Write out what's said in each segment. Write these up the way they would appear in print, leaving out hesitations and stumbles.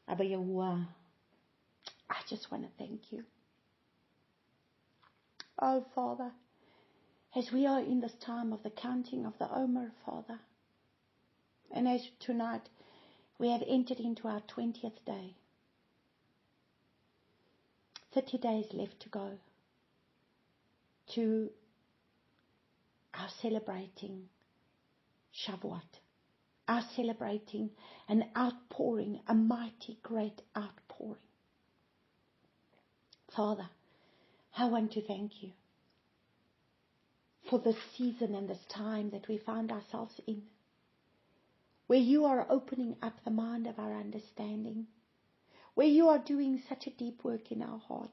Abba Yahuwah, I just want to thank you. Oh, Father, as we are in this time of the counting of the Omer, Father, and as tonight we have entered into our 20th day, 30 days left to go to our celebrating Shavuot, our celebrating an outpouring, a mighty great outpouring. Father, I want to thank you for this season and this time that we find ourselves in, where you are opening up the mind of our understanding, where you are doing such a deep work in our hearts,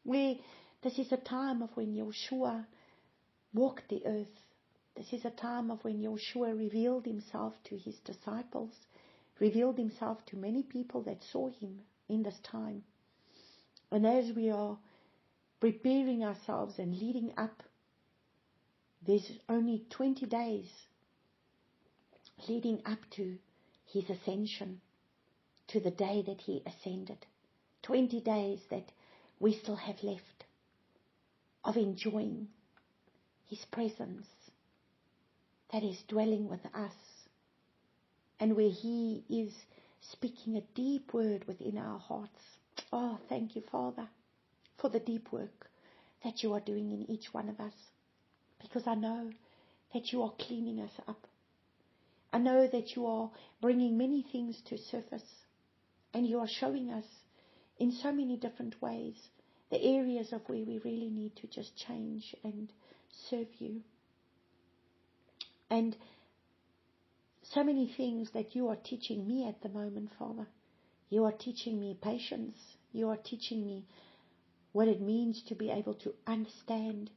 where this is a time of when Yeshua walked the earth. This is a time of when Yeshua revealed himself to his disciples, revealed himself to many people that saw him in this time. And as we are preparing ourselves and leading up, there's only 20 days leading up to his ascension, to the day that he ascended. 20 days that we still have left of enjoying his presence that is dwelling with us, and where he is speaking a deep word within our hearts. Oh, thank you, Father, for the deep work that you are doing in each one of us, because I know that you are cleaning us up. I know that you are bringing many things to surface, and you are showing us in so many different ways the areas of where we really need to just change and serve you. And so many things that you are teaching me at the moment, Father. You are teaching me patience. You are teaching me what it means to be able to understand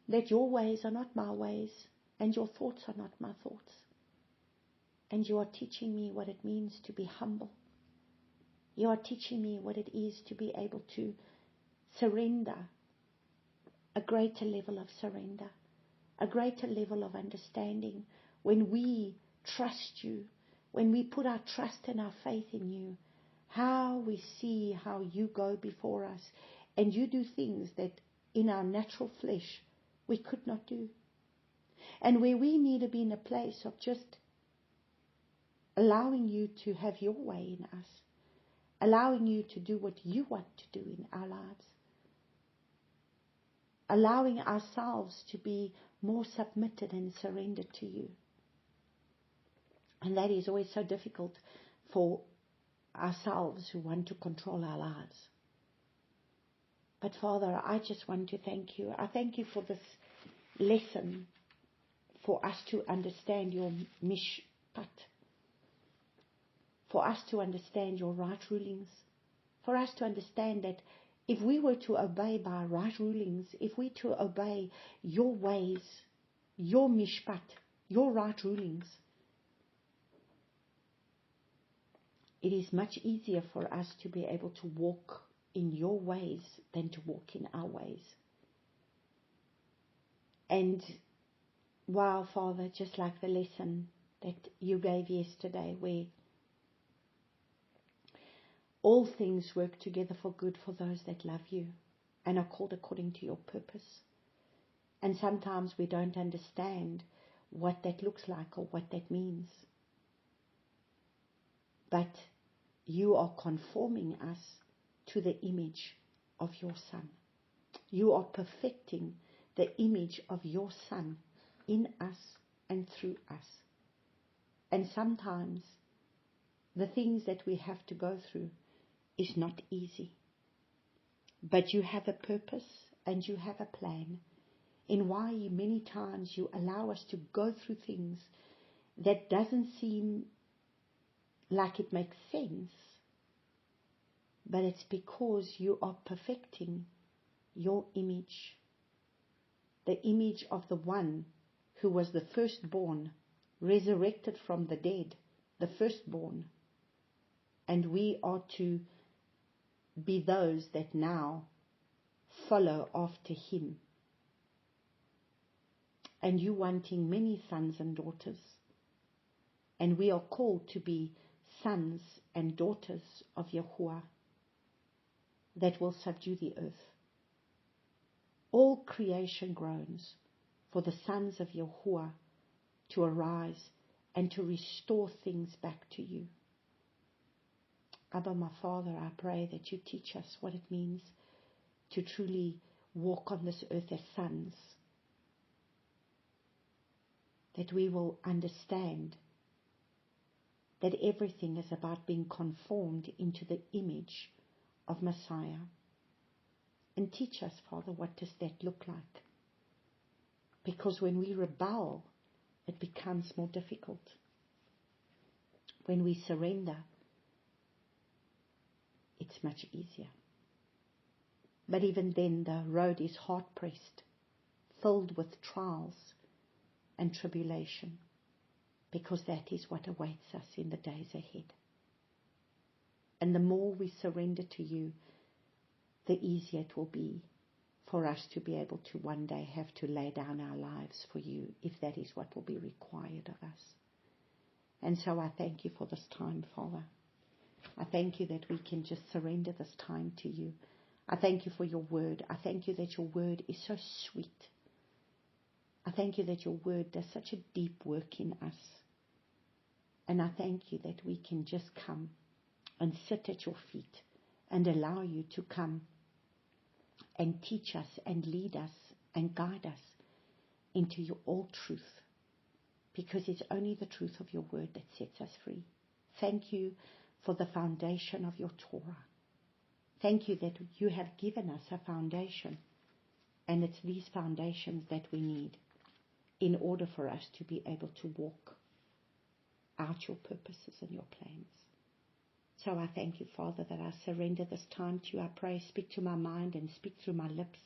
that your ways are not my ways and your thoughts are not my thoughts. And you are teaching me what it means to be humble. You are teaching me what it is to be able to surrender, a greater level of surrender, a greater level of understanding. When we trust you, when we put our trust and our faith in you, how we see how you go before us and you do things that in our natural flesh we could not do. And where we need to be in a place of just allowing you to have your way in us, allowing you to do what you want to do in our lives, allowing ourselves to be more submitted and surrendered to you. And that is always so difficult for ourselves who want to control our lives. But Father, I just want to thank you. I thank you for this lesson, for us to understand your mishpat, for us to understand your right rulings, for us to understand that if we were to obey by right rulings, if we to obey your ways, your mishpat, your right rulings, it is much easier for us to be able to walk in your ways than to walk in our ways. And wow, Father, just like the lesson that you gave yesterday, where all things work together for good for those that love you and are called according to your purpose. And sometimes we don't understand what that looks like or what that means. But you are conforming us to the image of your Son. You are perfecting the image of your Son in us and through us. And sometimes the things that we have to go through is not easy. But you have a purpose and you have a plan in why many times you allow us to go through things that doesn't seem like it makes sense. But it's because you are perfecting your image, the image of the one who was the firstborn, resurrected from the dead, the firstborn. And we are to be those that now follow after him. And you wanting many sons and daughters. And we are called to be sons and daughters of Yahuwah that will subdue the earth. All creation groans for the sons of Yahuwah to arise and to restore things back to you. Abba, my Father, I pray that you teach us what it means to truly walk on this earth as sons, that we will understand that everything is about being conformed into the image of Messiah. And teach us, Father, what does that look like? Because when we rebel, it becomes more difficult. When we surrender, it's much easier. But even then, the road is hard-pressed, filled with trials and tribulation, because that is what awaits us in the days ahead. And the more we surrender to you, the easier it will be for us to be able to one day have to lay down our lives for you, if that is what will be required of us. And so I thank you for this time, Father. I thank you that we can just surrender this time to you. I thank you for your word. I thank you that your word is so sweet. I thank you that your word does such a deep work in us. And I thank you that we can just come and sit at your feet and allow you to come and teach us and lead us and guide us into your all truth, because it's only the truth of your word that sets us free. Thank you for the foundation of your Torah. Thank you that you have given us a foundation, and it's these foundations that we need in order for us to be able to walk out your purposes and your plans. So I thank you, Father, that I surrender this time to you. I pray, speak to my mind and speak through my lips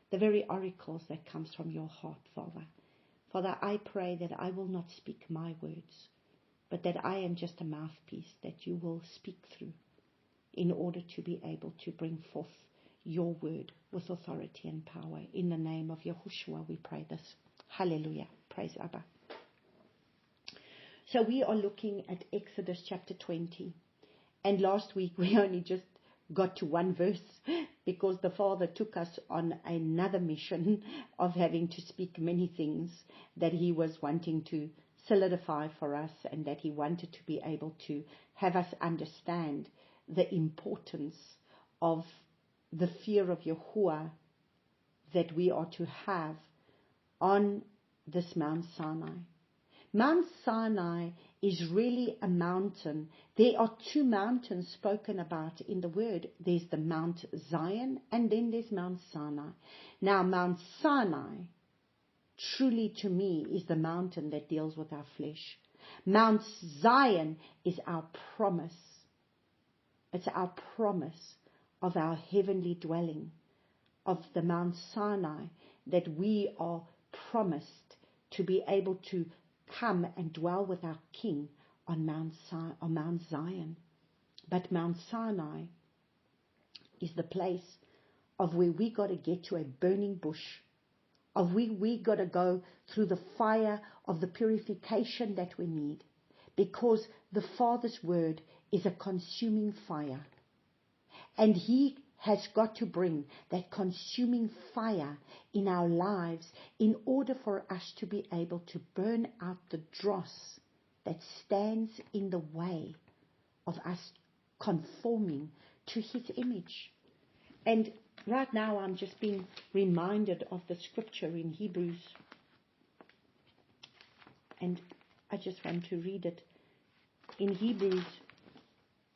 the very oracles that comes from your heart, Father. Father, I pray that I will not speak my words, but that I am just a mouthpiece that you will speak through in order to be able to bring forth your word with authority and power. In the name of Yahushua, we pray this. Hallelujah. Praise Abba. So we are looking at Exodus chapter 20. And last week we only just got to one verse because the Father took us on another mission of having to speak many things that he was wanting to solidify for us, and that he wanted to be able to have us understand the importance of the fear of Yahuwah that we are to have on this Mount Sinai. Mount Sinai is really a mountain. There are two mountains spoken about in the word. There's the Mount Zion, and then there's Mount Sinai. Now, Mount Sinai, truly to me, is the mountain that deals with our flesh. Mount Zion is our promise. It's our promise of our heavenly dwelling, of the Mount Sinai, that we are promised to be able to come and dwell with our King on Mount Zion. But Mount Sinai is the place of where we got to get to a burning bush, of where we got to go through the fire of the purification that we need, because the Father's word is a consuming fire, and he has got to bring that consuming fire in our lives in order for us to be able to burn out the dross that stands in the way of us conforming to his image. And right now I'm just being reminded of the scripture in Hebrews, and I just want to read it. In Hebrews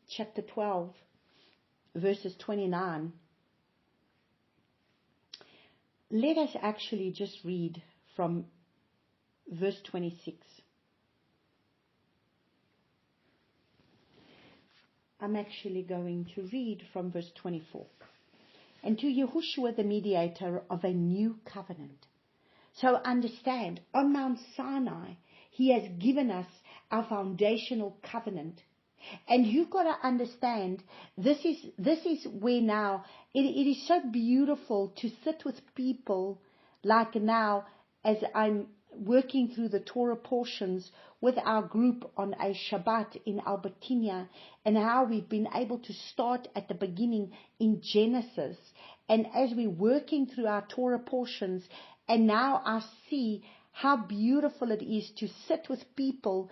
chapter 12, verses 29. Let us actually just read from verse 26. I'm actually going to read from verse 24. And to Yahushua, the mediator of a new covenant. So understand, on Mount Sinai, he has given us our foundational covenant. And you've got to understand, this is where now, it is so beautiful to sit with people like now, as I'm working through the Torah portions with our group on a Shabbat in Albertina, and how we've been able to start at the beginning in Genesis. And as we're working through our Torah portions, and now I see how beautiful it is to sit with people.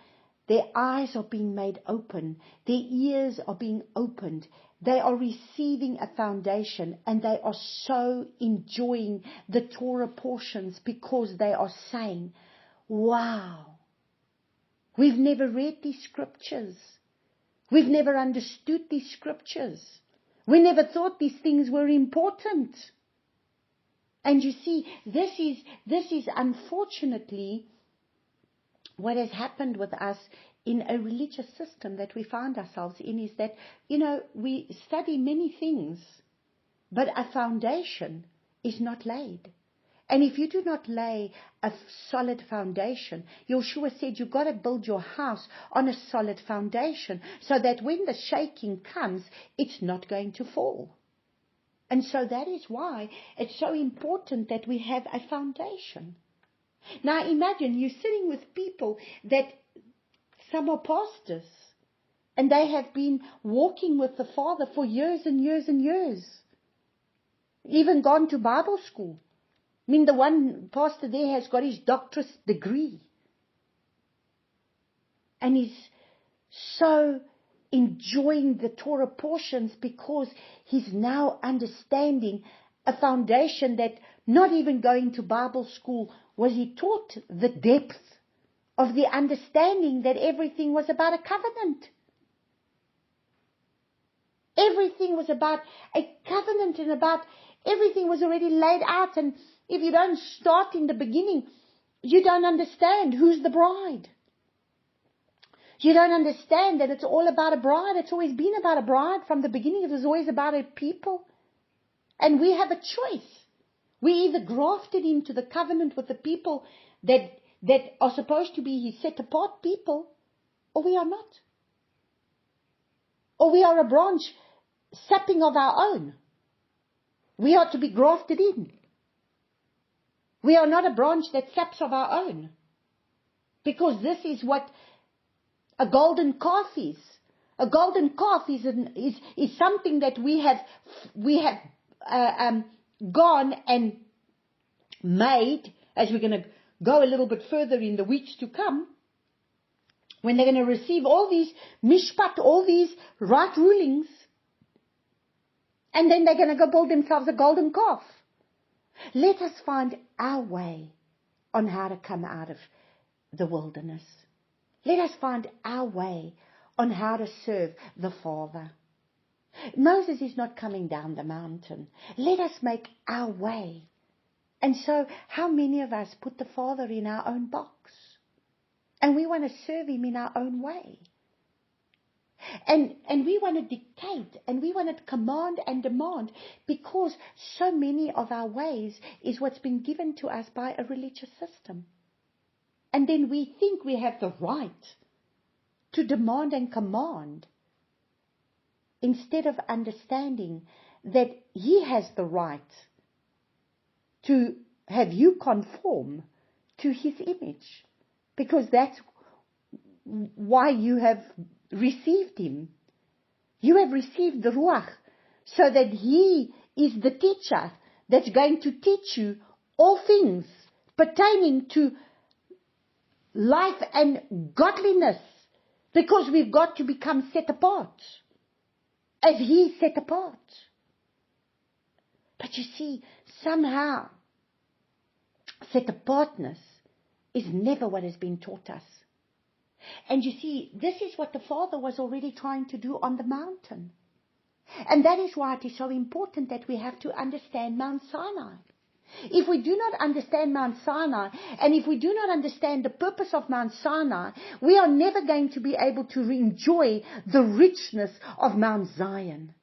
Their eyes are being made open. Their ears are being opened. They are receiving a foundation, and they are so enjoying the Torah portions because they are saying, wow, we've never read these scriptures. We've never understood these scriptures. We never thought these things were important. And you see, this is unfortunately what has happened with us in a religious system that we find ourselves in, is that, we study many things, but a foundation is not laid. And if you do not lay a solid foundation, Yeshua said you've got to build your house on a solid foundation so that when the shaking comes, it's not going to fall. And so that is why it's so important that we have a foundation. Now imagine you're sitting with people that some are pastors, and they have been walking with the Father for years and years and years. Even gone to Bible school. I mean, the one pastor there has got his doctorate degree. And he's so enjoying the Torah portions because he's now understanding a foundation that not even going to Bible school was he taught the depth of the understanding that everything was about a covenant. Everything was about a covenant, and about everything was already laid out. And if you don't start in the beginning, you don't understand who's the bride. You don't understand that it's all about a bride. It's always been about a bride from the beginning. It was always about a people. And we have a choice. We either grafted into the covenant with the people that are supposed to be his set apart people, or we are not. Or we are a branch sapping of our own. We are to be grafted in. We are not a branch that saps of our own. Because this is what a golden calf is. A golden calf is something that we have gone and made, as we're going to go a little bit further in the weeks to come, when they're going to receive all these mishpat, all these right rulings, and then they're going to go build themselves a golden calf. Let us find our way on how to come out of the wilderness. Let us find our way on how to serve the Father. Moses is not coming down the mountain. Let us make our way. And so, how many of us put the Father in our own box? And we want to serve him in our own way. And we want to dictate, and we want to command and demand, because so many of our ways is what's been given to us by a religious system. And then we think we have the right to demand and command, instead of understanding that he has the right to have you conform to his image, because that's why you have received him. You have received the Ruach, so that he is the teacher that's going to teach you all things pertaining to life and godliness, because we've got to become set apart as he set apart. But you see, somehow set apartness is never what has been taught us. And you see, this is what the Father was already trying to do on the mountain. And that is why it is so important that we have to understand Mount Sinai. If we do not understand Mount Sinai, and if we do not understand the purpose of Mount Sinai, we are never going to be able to enjoy the richness of Mount Zion.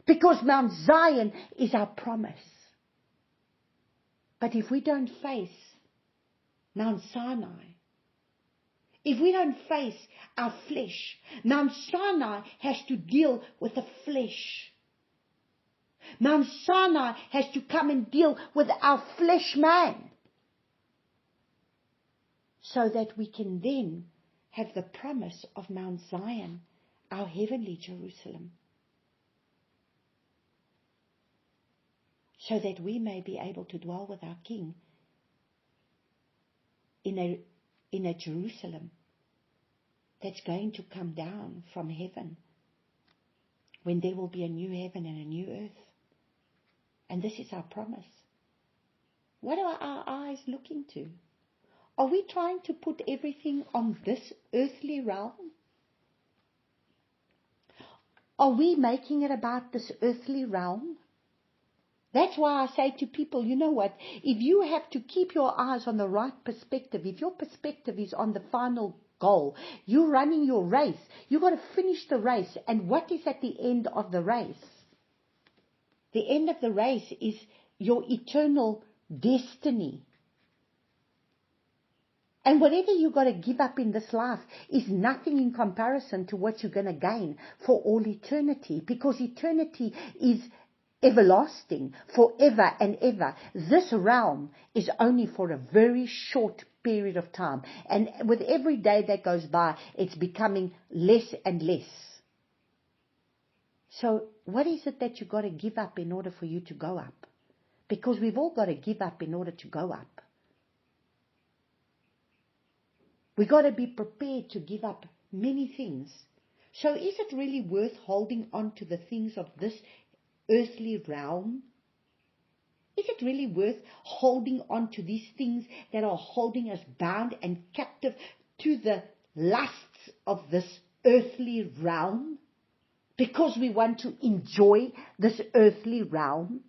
Because Mount Zion is our promise. But if we don't face Mount Sinai, if we don't face our flesh, Mount Sinai has to deal with the flesh. Mount Sinai has to come and deal with our flesh man. so that we can then have the promise of Mount Zion, our heavenly Jerusalem, so that we may be able to dwell with our King in a Jerusalem that's going to come down from heaven, when there will be a new heaven and a new earth. And this is our promise. What are our eyes looking to? Are we trying to put everything on this earthly realm? Are we making it about this earthly realm? That's why I say to people, you know what? If you have to keep your eyes on the right perspective, if your perspective is on the final goal, you're running your race, you've got to finish the race. And what is at the end of the race? The end of the race is your eternal destiny. And whatever you've got to give up in this life is nothing in comparison to what you're going to gain for all eternity, because eternity is everlasting, forever and ever. This realm is only for a very short period of time. And with every day that goes by, it's becoming less and less. So what is it that you've got to give up in order for you to go up? Because we've all got to give up in order to go up. We've got to be prepared to give up many things. So is it really worth holding on to the things of this earthly realm? Is it really worth holding on to these things that are holding us bound and captive to the lusts of this earthly realm? Because we want to enjoy this earthly realm?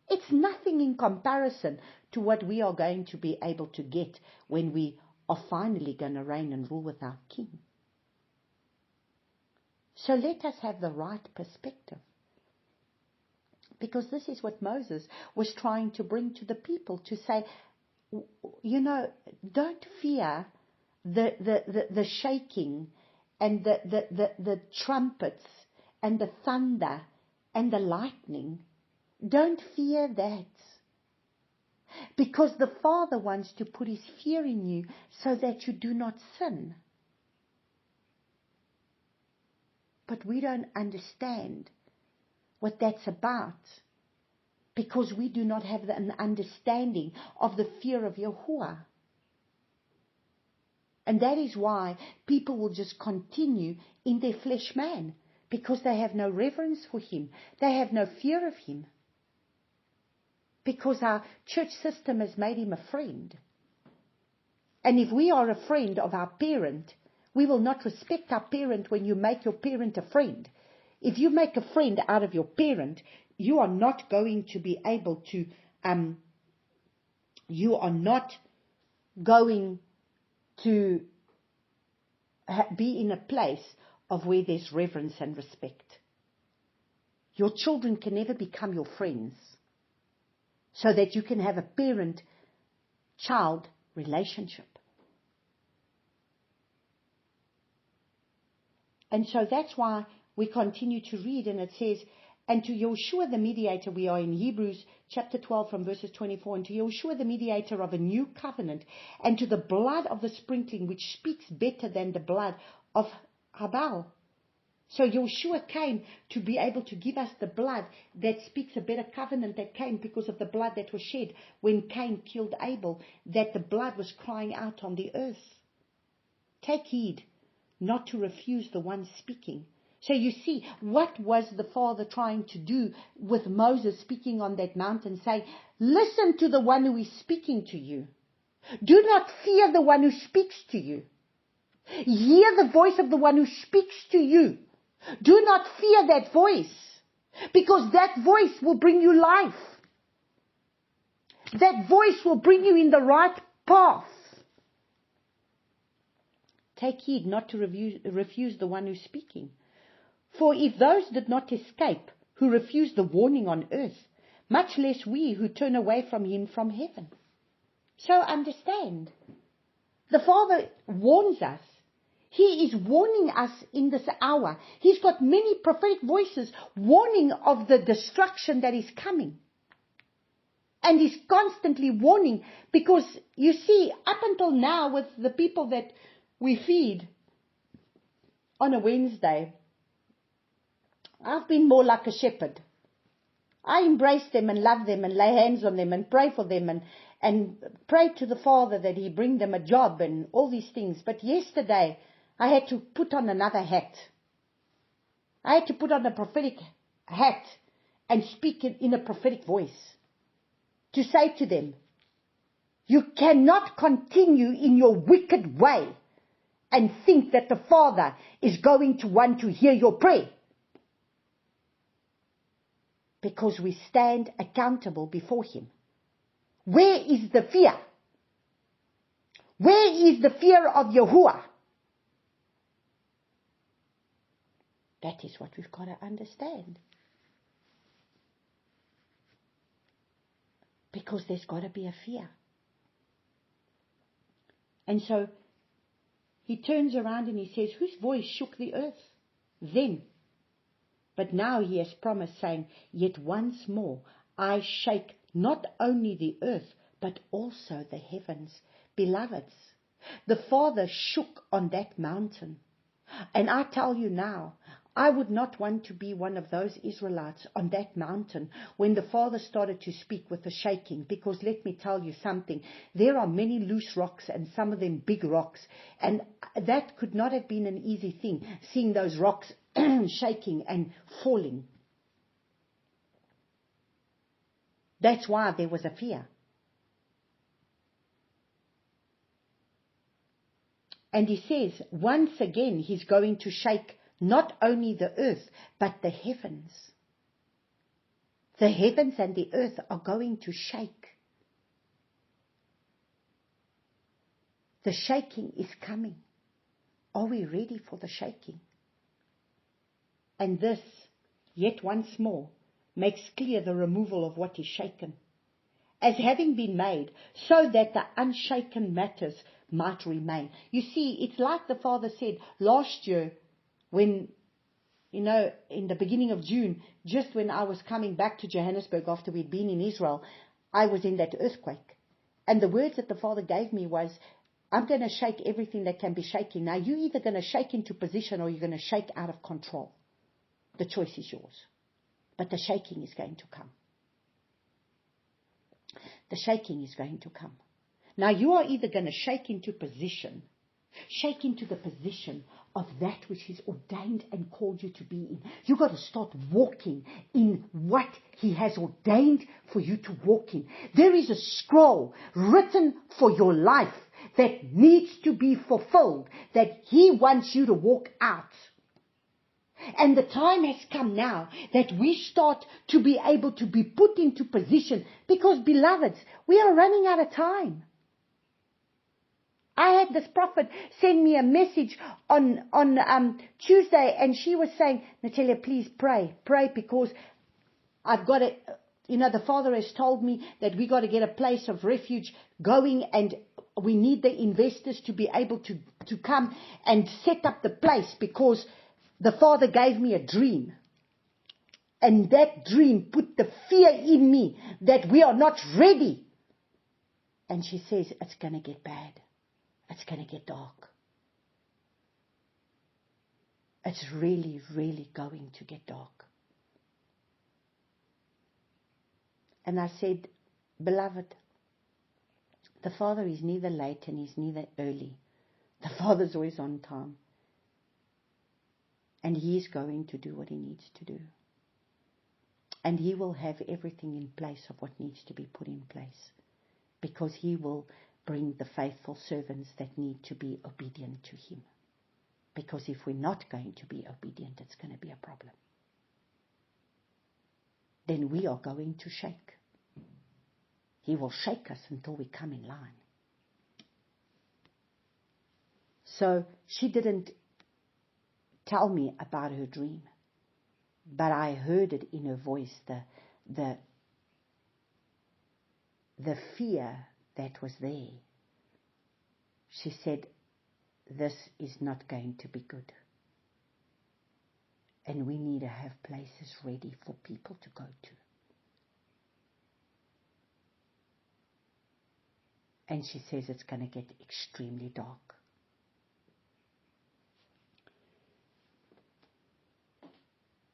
It's nothing in comparison to what we are going to be able to get when we are finally going to reign and rule with our King. So let us have the right perspective. Because this is what Moses was trying to bring to the people, to say, you know, don't fear the shaking and the trumpets and the thunder and the lightning. Don't fear that. Because the Father wants to put His fear in you so that you do not sin. But we don't understand what that's about, because we do not have an understanding of the fear of Yahuwah. And that is why people will just continue in their flesh man, because they have no reverence for Him. They have no fear of Him. Because our church system has made Him a friend. And if we are a friend of our parent, we will not respect our parent when you make your parent a friend. If you make a friend out of your parent, you are not going to be able to, you are not going to be in a place of where there's reverence and respect. Your children can never become your friends, so that you can have a parent-child relationship. And so that's why we continue to read, and it says, and to Yeshua the mediator, we are in Hebrews chapter 12 from verses 24, and to Yeshua the mediator of a new covenant, and to the blood of the sprinkling, which speaks better than the blood of Abel. So Yeshua came to be able to give us the blood that speaks a better covenant, that came because of the blood that was shed when Cain killed Abel, that the blood was crying out on the earth. Take heed not to refuse the one speaking. So you see, what was the Father trying to do with Moses speaking on that mountain, saying, listen to the one who is speaking to you. Do not fear the one who speaks to you. Hear the voice of the one who speaks to you. Do not fear that voice, because that voice will bring you life. That voice will bring you in the right path. Take heed not to refuse the one who's speaking. For if those did not escape who refused the warning on earth, much less we who turn away from Him from heaven. So understand, the Father warns us. He is warning us in this hour. He's got many prophetic voices warning of the destruction that is coming. And he's constantly warning, because you see, up until now with the people that we feed on a Wednesday, I've been more like a shepherd. I embrace them and love them and lay hands on them and pray for them and pray to the Father that He bring them a job and all these things. But yesterday, I had to put on another hat. I had to put on a prophetic hat and speak in a prophetic voice to say to them, you cannot continue in your wicked way and think that the Father is going to want to hear your prayer. Because we stand accountable before Him. Where is the fear? Where is the fear of Yahuwah? That is what we've got to understand. Because there's got to be a fear. And so He turns around and He says, whose voice shook the earth? Then. But now He has promised, saying, yet once more I shake not only the earth, but also the heavens. Beloveds, the Father shook on that mountain. And I tell you now, I would not want to be one of those Israelites on that mountain when the Father started to speak with the shaking. Because let me tell you something, there are many loose rocks and some of them big rocks. And that could not have been an easy thing, seeing those rocks shaking and falling. That's why there was a fear. And He says, once again, He's going to shake not only the earth, but the heavens. The heavens and the earth are going to shake. The shaking is coming. Are we ready for the shaking? And this, yet once more, makes clear the removal of what is shaken, as having been made, so that the unshaken matters might remain. You see, it's like the Father said last year, when, in the beginning of June, just when I was coming back to Johannesburg after we'd been in Israel, I was in that earthquake. And the words that the Father gave me was, I'm going to shake everything that can be shaken. Now, you're either going to shake into position or you're going to shake out of control. The choice is yours. But the shaking is going to come. The shaking is going to come. Now, you are either going to shake into position, shake into the position of that which He's ordained and called you to be in. You've got to start walking in what He has ordained for you to walk in. There is a scroll written for your life that needs to be fulfilled, that He wants you to walk out. And the time has come now that we start to be able to be put into position, because, beloveds, we are running out of time. I had this prophet send me a message on Tuesday, and she was saying, Natalia, please pray, because I've got to, the Father has told me that we got to get a place of refuge going, and we need the investors to be able to come and set up the place, because the Father gave me a dream. And that dream put the fear in me that we are not ready. And she says, it's going to get bad. It's going to get dark. It's really, really going to get dark. And I said, beloved, the Father is neither late and He's neither early. The Father's always on time. And He's going to do what He needs to do. And He will have everything in place of what needs to be put in place. Because He will bring the faithful servants that need to be obedient to Him. Because if we're not going to be obedient, it's going to be a problem. Then we are going to shake. He will shake us until we come in line. So she didn't tell me about her dream, but I heard it in her voice, the fear that was there. She said, this is not going to be good. And we need to have places ready for people to go to. And she says it's going to get extremely dark.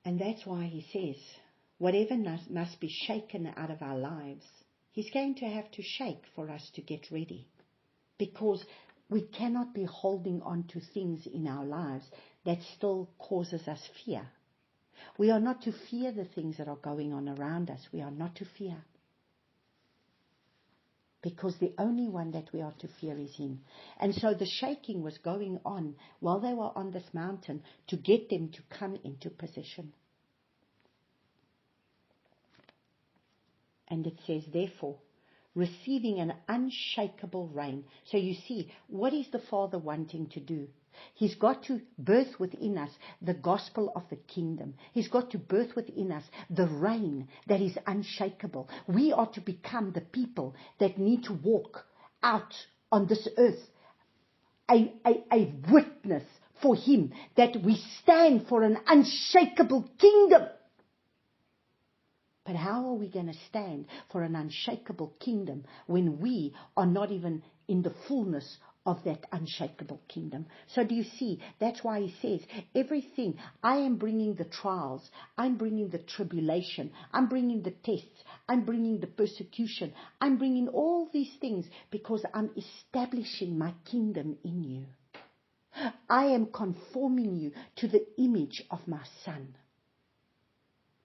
And that's why he says, whatever must be shaken out of our lives, he's going to have to shake for us to get ready. Because we cannot be holding on to things in our lives that still causes us fear. We are not to fear the things that are going on around us. We are not to fear. Because the only one that we are to fear is him. And so the shaking was going on while they were on this mountain to get them to come into position. And it says, therefore, receiving an unshakable rain. So you see, what is the Father wanting to do? He's got to birth within us the gospel of the kingdom. He's got to birth within us the rain that is unshakable. We are to become the people that need to walk out on this earth, a witness for him, that we stand for an unshakable kingdom. But how are we going to stand for an unshakable kingdom when we are not even in the fullness of that unshakable kingdom? So do you see? That's why he says, everything, I am bringing the trials, I'm bringing the tribulation, I'm bringing the tests, I'm bringing the persecution, I'm bringing all these things because I'm establishing my kingdom in you. I am conforming you to the image of my Son.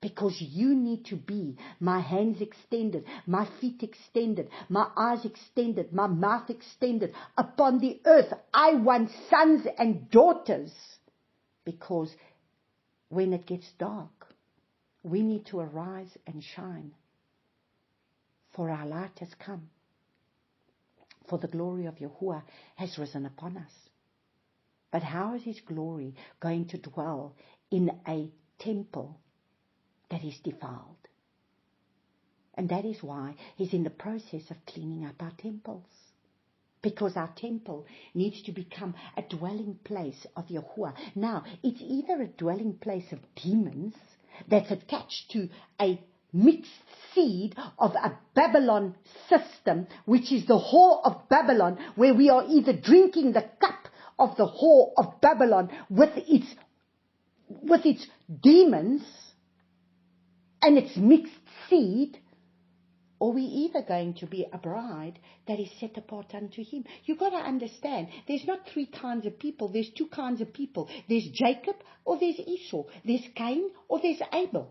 Because you need to be my hands extended, my feet extended, my eyes extended, my mouth extended upon the earth. I want sons and daughters. Because when it gets dark, we need to arise and shine. For our light has come. For the glory of Yahuwah has risen upon us. But how is his glory going to dwell in a temple that is defiled? And that is why he's in the process of cleaning up our temples. Because our temple needs to become a dwelling place of Yahuwah. Now, it's either a dwelling place of demons that's attached to a mixed seed of a Babylon system, which is the whore of Babylon, where we are either drinking the cup of the whore of Babylon with its demons, and it's mixed seed, or we either going to be a bride that is set apart unto him. You've got to understand, there's not three kinds of people, there's two kinds of people. There's Jacob or there's Esau. There's Cain or there's Abel.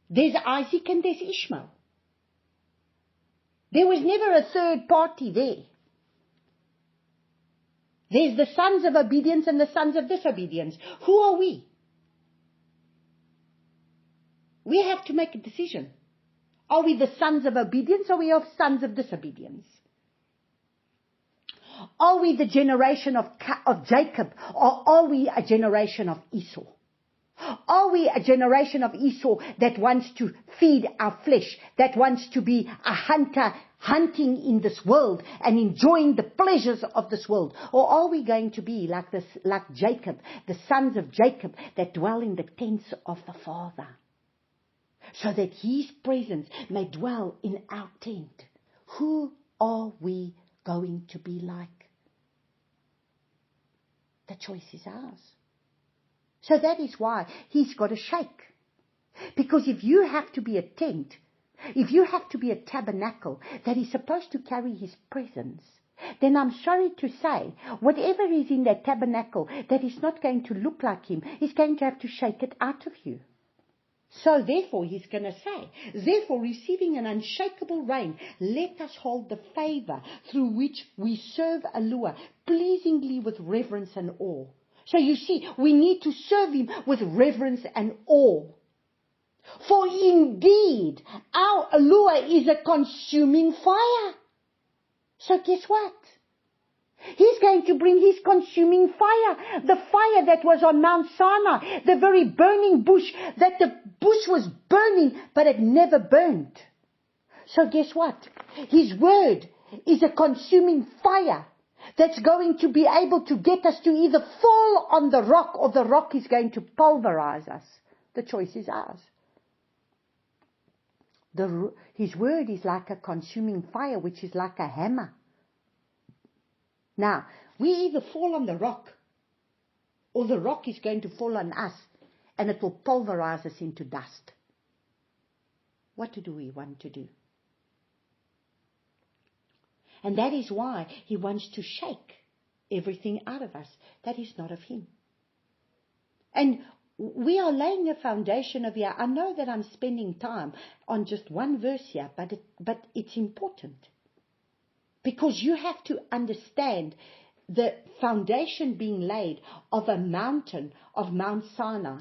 There's Isaac and there's Ishmael. There was never a third party there. There's the sons of obedience and the sons of disobedience. Who are we? We have to make a decision. Are we the sons of obedience or are we sons of disobedience? Are we the generation of Jacob or are we a generation of Esau? Are we a generation of Esau that wants to feed our flesh, that wants to be a hunter, hunting in this world and enjoying the pleasures of this world? Or are we going to be like Jacob, the sons of Jacob that dwell in the tents of the Father, so that his presence may dwell in our tent? Who are we going to be like? The choice is ours. So that is why he's got to shake. Because if you have to be a tent, if you have to be a tabernacle that is supposed to carry his presence, then I'm sorry to say, whatever is in that tabernacle that is not going to look like him, he's going to have to shake it out of you. So therefore, he's going to say, therefore, receiving an unshakable rain, let us hold the favor through which we serve Yahuwah pleasingly with reverence and awe. So you see, we need to serve him with reverence and awe. For indeed, our Yahuwah is a consuming fire. So guess what? He's going to bring his consuming fire. The fire that was on Mount Sinai. The very burning bush. That the bush was burning, but it never burned. So guess what? His word is a consuming fire that's going to be able to get us to either fall on the rock or the rock is going to pulverize us. The choice is ours. His word is like a consuming fire, which is like a hammer. Now, we either fall on the rock, or the rock is going to fall on us, and it will pulverize us into dust. What do we want to do? And that is why he wants to shake everything out of us that is not of him. And we are laying a foundation of here. I know that I'm spending time on just one verse here, but it's important. Because you have to understand the foundation being laid of a mountain, of Mount Sinai.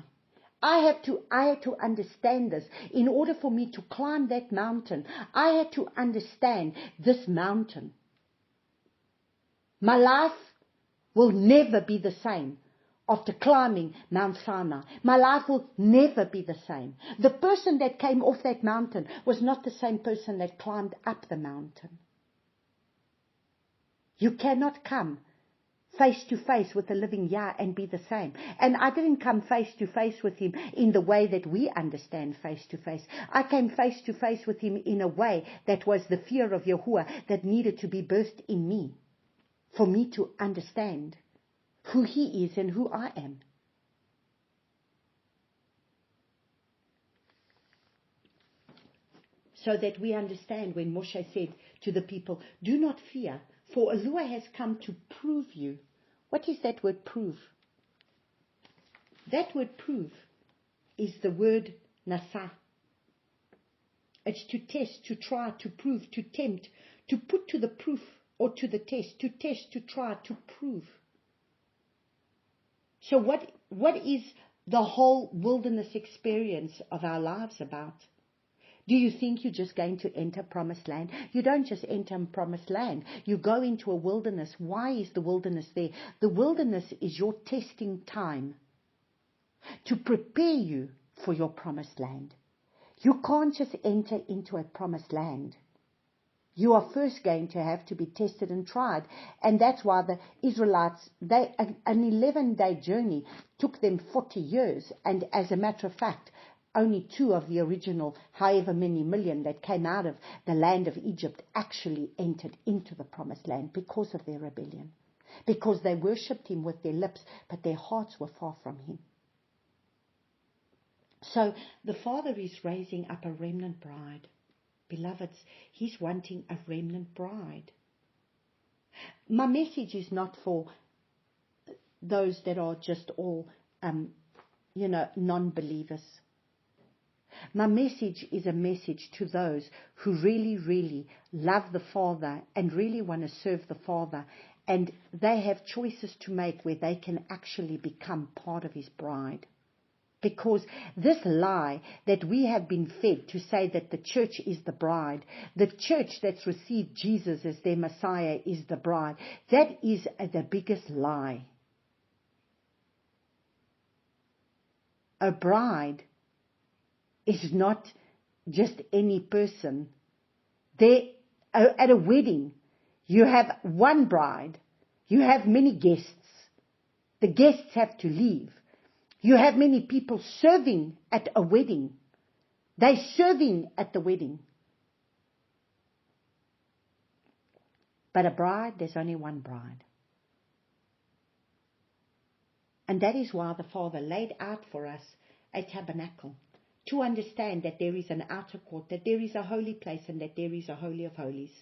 I had to understand this. In order for me to climb that mountain, I had to understand this mountain. My life will never be the same after climbing Mount Sinai. My life will never be the same. The person that came off that mountain was not the same person that climbed up the mountain. You cannot come face to face with the living Yah and be the same. And I didn't come face to face with him in the way that we understand face to face. I came face to face with him in a way that was the fear of Yahuwah that needed to be birthed in me for me to understand who he is and who I am. So that we understand when Moshe said to the people, do not fear, for Yahuwah has come to prove you. What is that word prove? That word prove is the word nasa. It's to test, to try, to prove, to tempt, to put to the proof or to the test, to try, to prove. So what is the whole wilderness experience of our lives about? Do you think you're just going to enter promised land? You don't just enter promised land. You go into a wilderness. Why is the wilderness there? The wilderness is your testing time to prepare you for your promised land. You can't just enter into a promised land. You are first going to have to be tested and tried. And that's why the Israelites, an 11-day journey took them 40 years. And as a matter of fact, only 2 of the original however many million that came out of the land of Egypt actually entered into the promised land because of their rebellion. Because they worshipped him with their lips, but their hearts were far from him. So the Father is raising up a remnant bride. Beloveds, he's wanting a remnant bride. My message is not for those that are just all, non-believers. My message is a message to those who really, really love the Father and really want to serve the Father, and they have choices to make where they can actually become part of his bride. Because this lie that we have been fed to say that the church is the bride, the church that's received Jesus as their Messiah is the bride, that is the biggest lie. A bride is not just any person. At a wedding, you have one bride. You have many guests. The guests have to leave. You have many people serving at a wedding. They're serving at the wedding. But a bride, there's only one bride. And that is why the Father laid out for us a tabernacle, to understand that there is an outer court, that there is a holy place, and that there is a holy of holies.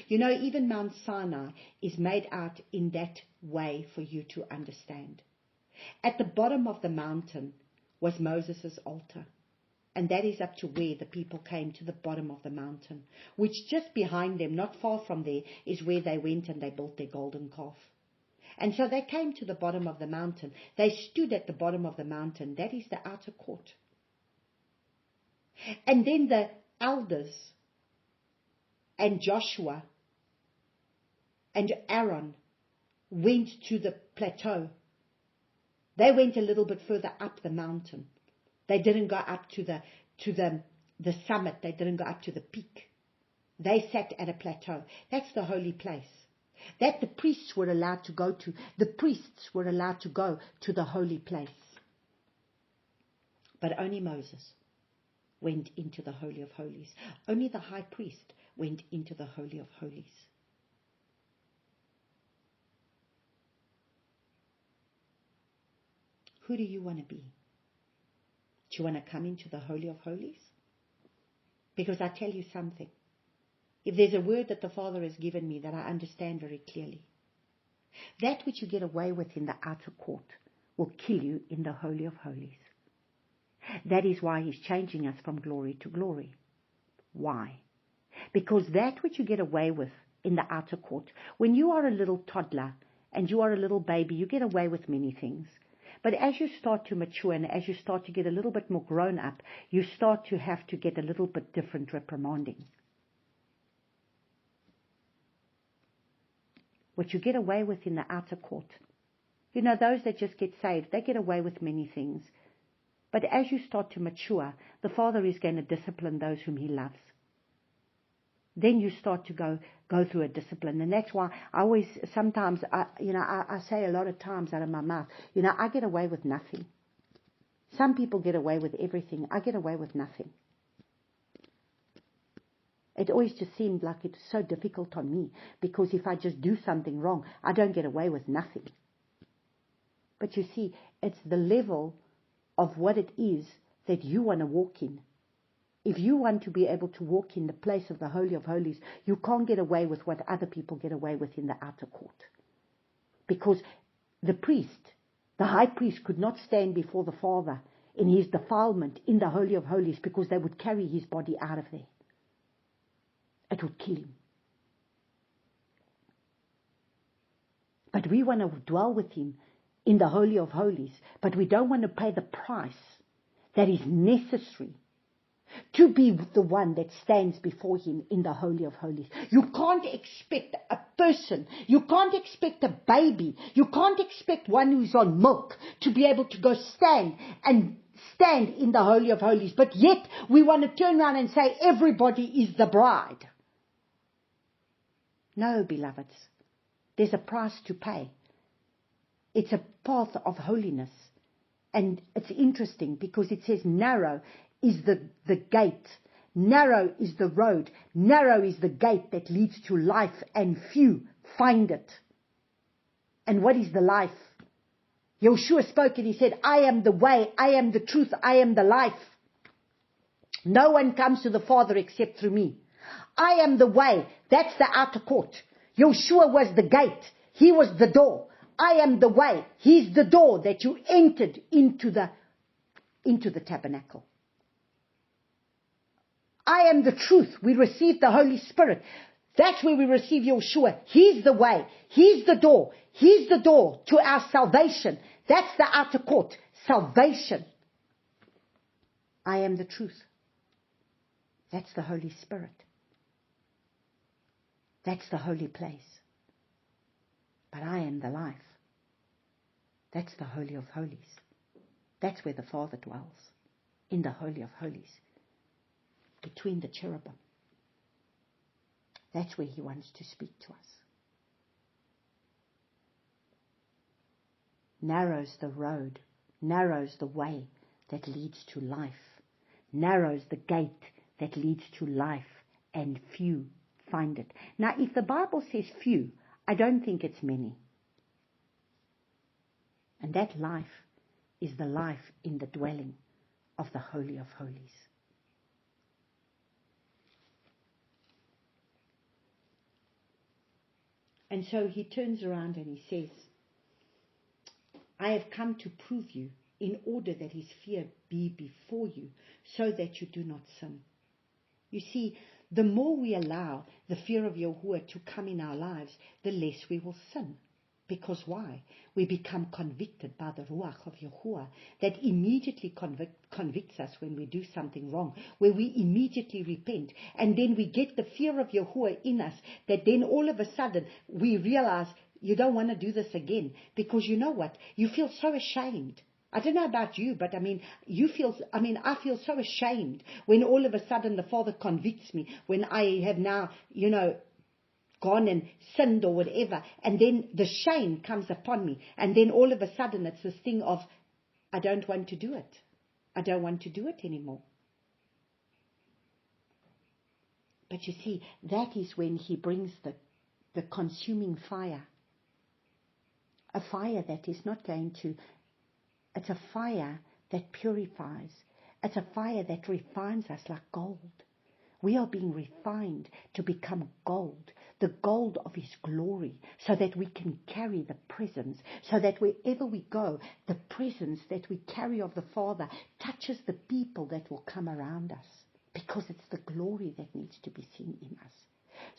You know, even Mount Sinai is made out in that way for you to understand. At the bottom of the mountain was Moses' altar. And that is up to where the people came, to the bottom of the mountain, which just behind them, not far from there, is where they went and they built their golden calf. And so they came to the bottom of the mountain. They stood at the bottom of the mountain. That is the outer court. And then the elders and Joshua and Aaron went to the plateau. They went a little bit further up the mountain. They didn't go up to the summit. They didn't go up to the peak. They sat at a plateau. That's the holy place. That the priests were allowed to go to. The priests were allowed to go to the holy place. But only Moses. went into the Holy of Holies. Only the high priest went into the Holy of Holies. Who do you want to be? Do you want to come into the Holy of Holies? Because I tell you something. If there's a word that the Father has given me that I understand very clearly, that which you get away with in the outer court will kill you in the Holy of Holies. That is why He's changing us from glory to glory. Why? Because that which you get away with in the outer court, when you are a little toddler and you are a little baby, you get away with many things. But as you start to mature and as you start to get a little bit more grown up, you start to have to get a little bit different reprimanding. What you get away with in the outer court, you know, those that just get saved, they get away with many things. But as you start to mature, the Father is going to discipline those whom He loves. Then you start to go through a discipline. And that's why I always, sometimes, I say a lot of times out of my mouth, I get away with nothing. Some people get away with everything. I get away with nothing. It always just seemed like it's so difficult on me, because if I just do something wrong, I don't get away with nothing. But you see, it's the level of what it is that you want to walk in. If you want to be able to walk in the place of the Holy of Holies, you can't get away with what other people get away with in the outer court. Because the priest, the high priest, could not stand before the Father in his defilement in the Holy of Holies, because they would carry his body out of there. It would kill him. But we want to dwell with Him in the Holy of Holies, but we don't want to pay the price that is necessary to be the one that stands before Him in the Holy of Holies. You can't expect a person, you can't expect a baby, you can't expect one who's on milk to be able to go stand in the Holy of Holies, but yet we want to turn around and say everybody is the bride. No, beloveds, there's a price to pay. It's a path of holiness. And it's interesting because it says narrow is the gate. Narrow is the road. Narrow is the gate that leads to life, and few find it. And what is the life? Yeshua spoke and He said, I am the way, I am the truth, I am the life. No one comes to the Father except through me. I am the way. That's the outer court. Yeshua was the gate. He was the door. I am the way. He's the door that you entered into the tabernacle. I am the truth. We received the Holy Spirit. That's where we receive Yeshua. He's the way. He's the door. He's the door to our salvation. That's the outer court. Salvation. I am the truth. That's the Holy Spirit. That's the holy place. But I am the life. That's the Holy of Holies. That's where the Father dwells. In the Holy of Holies. Between the cherubim. That's where He wants to speak to us. Narrows the road. Narrows the way that leads to life. Narrows the gate that leads to life. And few find it. Now, if the Bible says few, I don't think it's many. And that life is the life in the dwelling of the Holy of Holies. And so He turns around and He says, I have come to prove you in order that His fear be before you, so that you do not sin. You see, the more we allow the fear of Yahuwah to come in our lives, the less we will sin. Because why? We become convicted by the Ruach of Yahuwah that immediately convicts us when we do something wrong, where we immediately repent. And then we get the fear of Yahuwah in us, that then all of a sudden we realize you don't want to do this again. Because you know what? You feel so ashamed. I don't know about you, but I feel so ashamed when all of a sudden the Father convicts me, when I have now, gone and sinned or whatever, and then the shame comes upon me, and then all of a sudden it's this thing of, I don't want to do it. I don't want to do it anymore. But you see, that is when he brings the consuming fire. A fire that is not going to, it's a fire that purifies. It's a fire that refines us like gold. We are being refined to become gold, the gold of His glory, so that we can carry the presence, so that wherever we go, the presence that we carry of the Father touches the people that will come around us, because it's the glory that needs to be seen in us.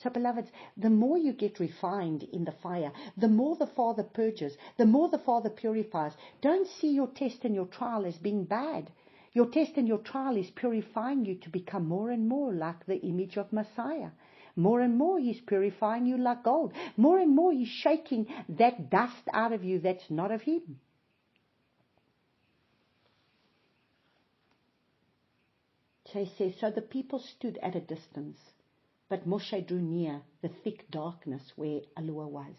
So, beloveds, the more you get refined in the fire, the more the Father purges, the more the Father purifies. Don't see your test and your trial as being bad. Your test and your trial is purifying you to become more and more like the image of Messiah. More and more He's purifying you like gold. More and more He's shaking that dust out of you that's not of Him. So he says, so the people stood at a distance, but Moshe drew near the thick darkness where Alua was.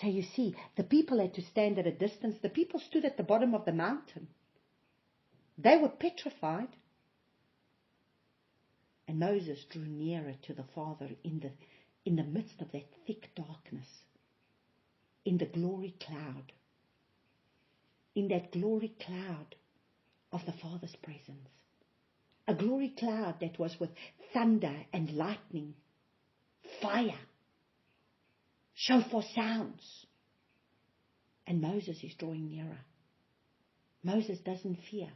So you see, the people had to stand at a distance. The people stood at the bottom of the mountain. They were petrified. And Moses drew nearer to the Father in the midst of that thick darkness, in the glory cloud, in that glory cloud of the Father's presence. A glory cloud that was with thunder and lightning, fire, shofar sounds. And Moses is drawing nearer. Moses doesn't fear,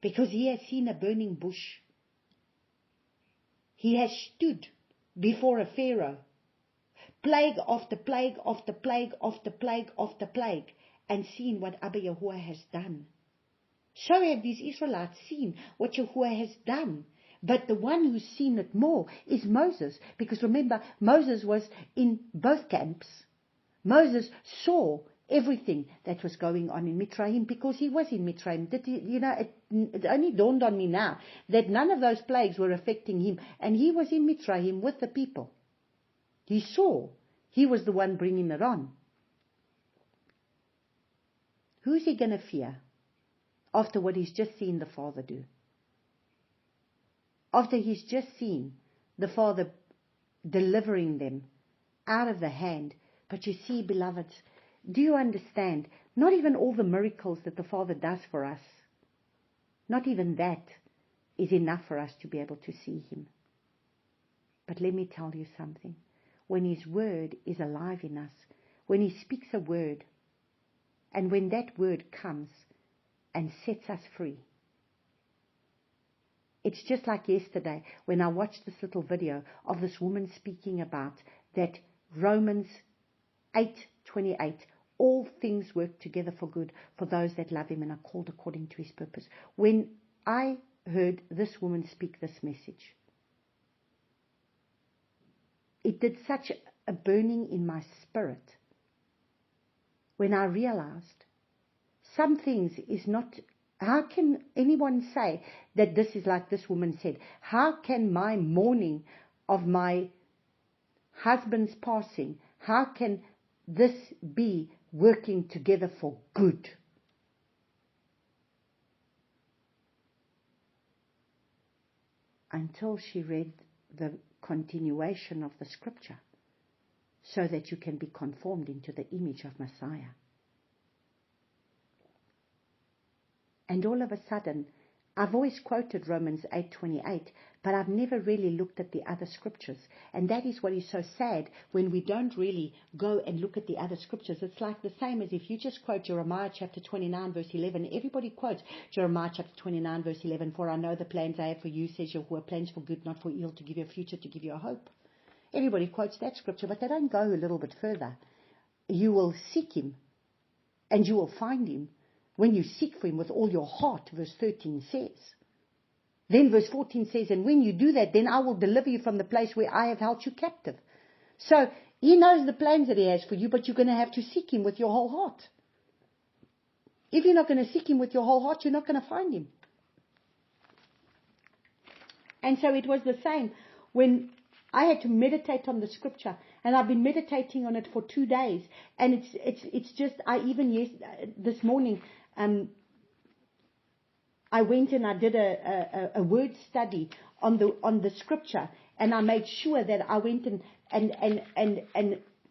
because he has seen a burning bush. He has stood before a Pharaoh, plague after plague after plague after plague after plague, and seen what Abba Yahuwah has done. So have these Israelites seen what Yahuwah has done. But the one who's seen it more is Moses. Because remember, Moses was in both camps. Moses saw everything that was going on in Mitzrayim, because he was in Mitzrayim. It only dawned on me now that none of those plagues were affecting him. And he was in Mitzrayim with the people. He saw. He was the one bringing it on. Who's he going to fear after what he's just seen the Father do? After he's just seen the Father delivering them out of the hand. But you see, beloveds, do you understand? Not even all the miracles that the Father does for us, not even that is enough for us to be able to see Him. But let me tell you something. When His word is alive in us, when He speaks a word, and when that word comes and sets us free. It's just like yesterday when I watched this little video of this woman speaking about that Romans 8:28, all things work together for good for those that love Him and are called according to His purpose. When I heard this woman speak this message, it did such a burning in my spirit when I realized some things is not. How can anyone say that this is like this woman said? How can my mourning of my husband's passing, how can this be working together for good? Until she read the continuation of the scripture, so that you can be conformed into the image of Messiah. And all of a sudden, I've always quoted Romans 8:28, but I've never really looked at the other scriptures. And that is what is so sad when we don't really go and look at the other scriptures. It's like the same as if you just quote Jeremiah chapter 29 verse 11. Everybody quotes Jeremiah chapter 29 verse 11, for I know the plans I have for you, says Yahuwah, plans for good, not for ill, to give you a future, to give you a hope. Everybody quotes that scripture, but they don't go a little bit further. You will seek Him, and you will find Him when you seek for Him with all your heart, verse 13 says. Then verse 14 says, and when you do that, then I will deliver you from the place where I have held you captive. So He knows the plans that He has for you, but you're going to have to seek Him with your whole heart. If you're not going to seek Him with your whole heart, you're not going to find Him. And so it was the same when I had to meditate on the scripture, and I've been meditating on it for 2 days. And it's just, this morning, I went and I did a word study on the scripture, and I made sure that I went and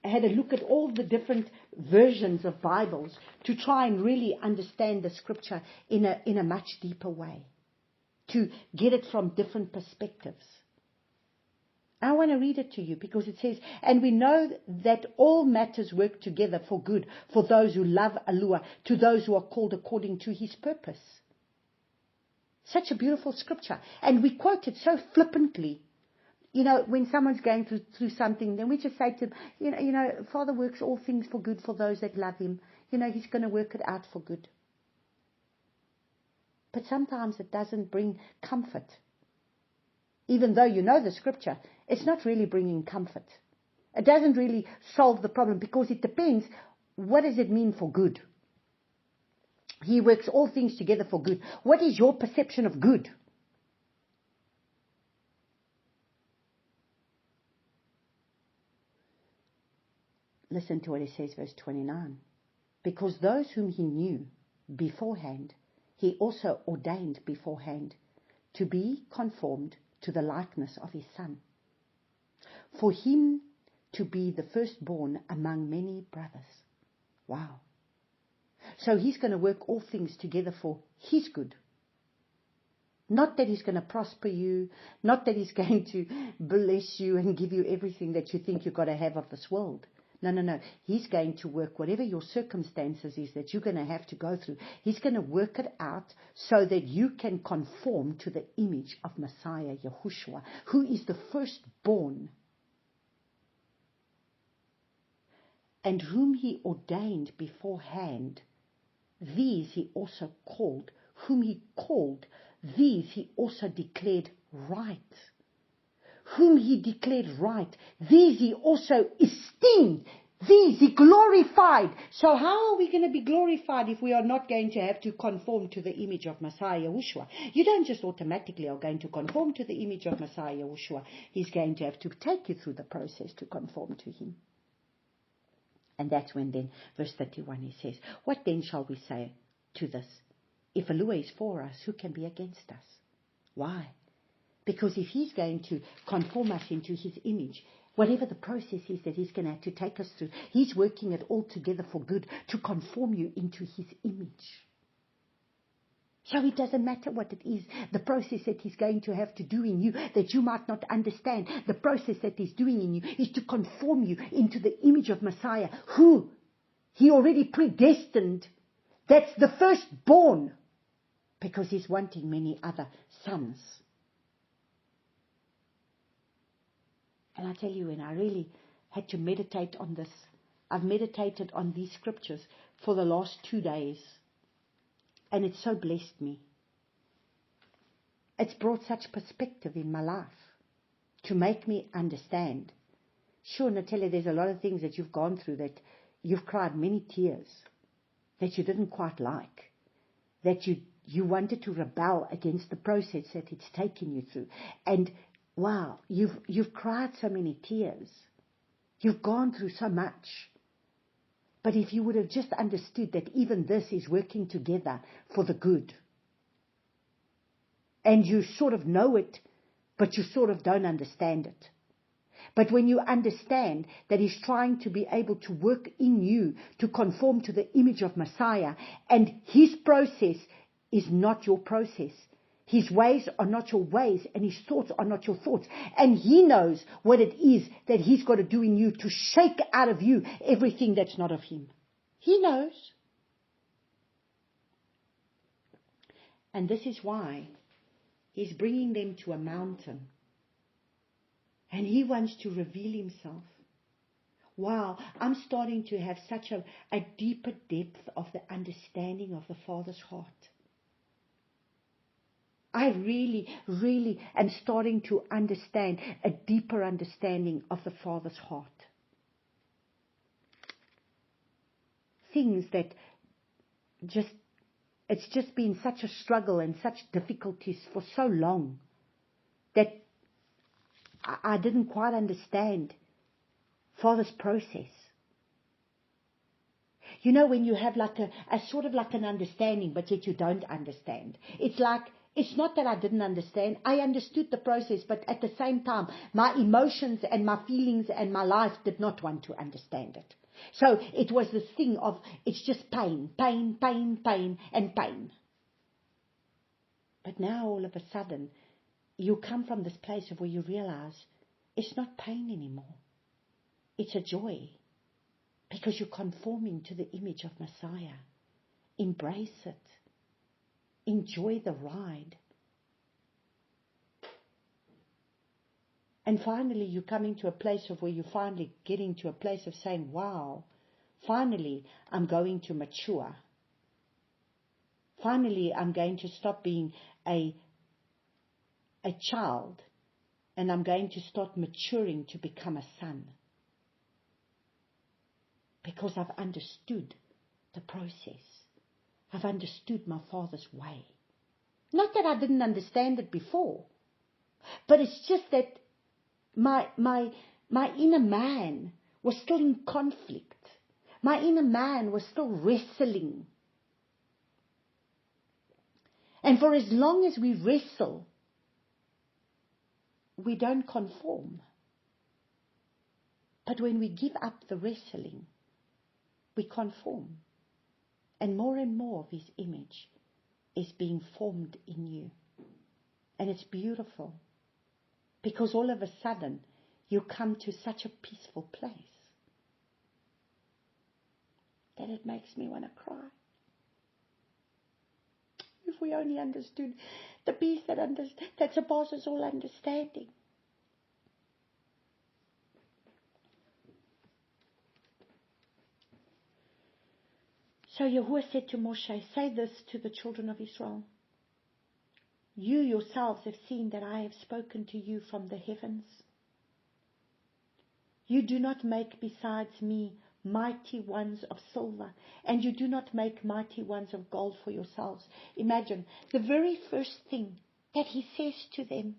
had a look at all the different versions of Bibles to try and really understand the scripture in a much deeper way, to get it from different perspectives. I want to read it to you because it says, and we know that all matters work together for good for those who love Alua, to those who are called according to his purpose. Such a beautiful scripture. And we quote it so flippantly. You know, when someone's going through something, then we just say to them, you know, Father works all things for good for those that love him. You know, he's going to work it out for good. But sometimes it doesn't bring comfort. Even though you know the scripture, it's not really bringing comfort. It doesn't really solve the problem because it depends, what does it mean for good? He works all things together for good. What is your perception of good? Listen to what it says, verse 29. Because those whom he knew beforehand, he also ordained beforehand to be conformed to the likeness of his Son, for him to be the firstborn among many brothers. Wow. So he's going to work all things together for his good. Not that he's going to prosper you, not that he's going to bless you and give you everything that you think you've got to have of this world. No. He's going to work whatever your circumstances is that you're going to have to go through. He's going to work it out so that you can conform to the image of Messiah, Yahushua, who is the firstborn, and whom he ordained beforehand. These he also called. Whom he called, these he also declared right. Whom he declared right, these he also esteemed. These he glorified. So how are we going to be glorified if we are not going to have to conform to the image of Messiah Yahushua? You don't just automatically are going to conform to the image of Messiah Yahushua. He's going to have to take you through the process to conform to him. And that's when then, verse 31, he says, what then shall we say to this? If Alua is for us, who can be against us? Why? Because if he's going to conform us into his image, whatever the process is that he's going to have to take us through, he's working it all together for good to conform you into his image. So it doesn't matter what it is, the process that he's going to have to do in you that you might not understand. The process that he's doing in you is to conform you into the image of Messiah, who he already predestined. That's the firstborn, because he's wanting many other sons. And I tell you, when I really had to meditate on this, I've meditated on these scriptures for the last 2 days. And it so blessed me. It's brought such perspective in my life to make me understand. Sure, Natalia, there's a lot of things that you've gone through that you've cried many tears, that you didn't quite like, that you wanted to rebel against the process that it's taken you through. And wow, you've cried so many tears. You've gone through so much. But if you would have just understood that even this is working together for the good, and you sort of know it, but you sort of don't understand it. But when you understand that he's trying to be able to work in you to conform to the image of Messiah, and his process is not your process. His ways are not your ways, and his thoughts are not your thoughts. And he knows what it is that he's got to do in you to shake out of you everything that's not of him. He knows. And this is why he's bringing them to a mountain. And he wants to reveal himself. Wow, I'm starting to have such a deeper depth of the understanding of the Father's heart. I really, really am starting to understand a deeper understanding of the Father's heart. Things that it's just been such a struggle and such difficulties for so long that I didn't quite understand Father's process. You know, when you have like a sort of like an understanding, but yet you don't understand. It's like It's not that I didn't understand. I understood the process, but at the same time, my emotions and my feelings and my life did not want to understand it. So it was this thing of, it's just pain, pain, pain, pain, and pain. But now all of a sudden, you come from this place of where you realize it's not pain anymore. It's a joy. Because you're conforming to the image of Messiah. Embrace it. Enjoy the ride. And finally, you're coming to a place of where you're finally getting to a place of saying, wow, finally, I'm going to mature. Finally, I'm going to stop being a child, and I'm going to start maturing to become a son. Because I've understood the process. I've understood my Father's way. Not that I didn't understand it before, but it's just that my inner man was still in conflict. My inner man was still wrestling. And for as long as we wrestle, we don't conform. But when we give up the wrestling, we conform. And more of His image is being formed in you. And it's beautiful. Because all of a sudden, you come to such a peaceful place that it makes me want to cry. If we only understood the peace that surpasses all understanding. So Yahuwah said to Moshe, say this to the children of Israel. You yourselves have seen that I have spoken to you from the heavens. You do not make besides me mighty ones of silver, and you do not make mighty ones of gold for yourselves. Imagine, the very first thing that He says to them,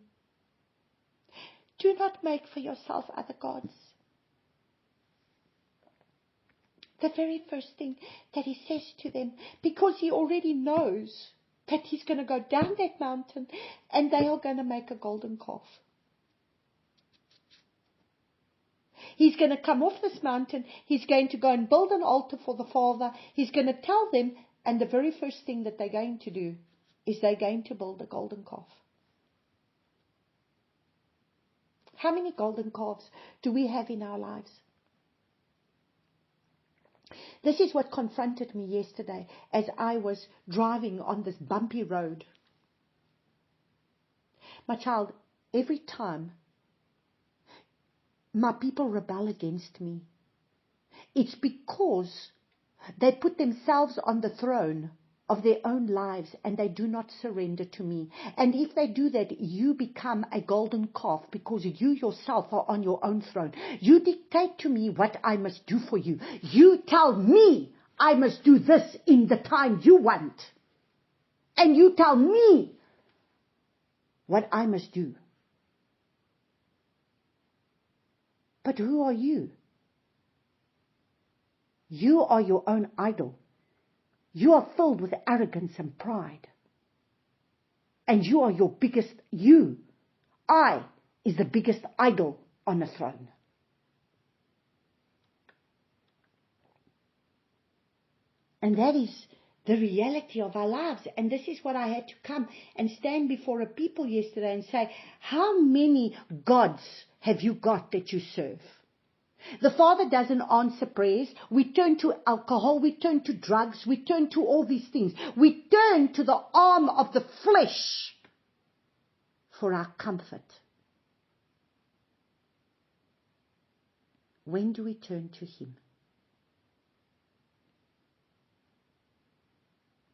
do not make for yourself other gods. The very first thing that He says to them, because He already knows that He's going to go down that mountain and they are going to make a golden calf. He's going to come off this mountain. He's going to go and build an altar for the Father. He's going to tell them, and the very first thing that they're going to do is they're going to build a golden calf. How many golden calves do we have in our lives? This is what confronted me yesterday as I was driving on this bumpy road. My child, every time my people rebel against me, it's because they put themselves on the throne of their own lives and they do not surrender to me. And if they do that, you become a golden calf because you yourself are on your own throne. You dictate to me what I must do for you. You tell me I must do this in the time you want. And you tell me what I must do. But who are you? You are your own idol. You are filled with arrogance and pride. And you are your biggest, I is the biggest idol on the throne. And that is the reality of our lives. And this is what I had to come and stand before a people yesterday and say, how many gods have you got that you serve? The Father doesn't answer prayers. We turn to alcohol, we turn to drugs, we turn to all these things. We turn to the arm of the flesh for our comfort. When do we turn to Him?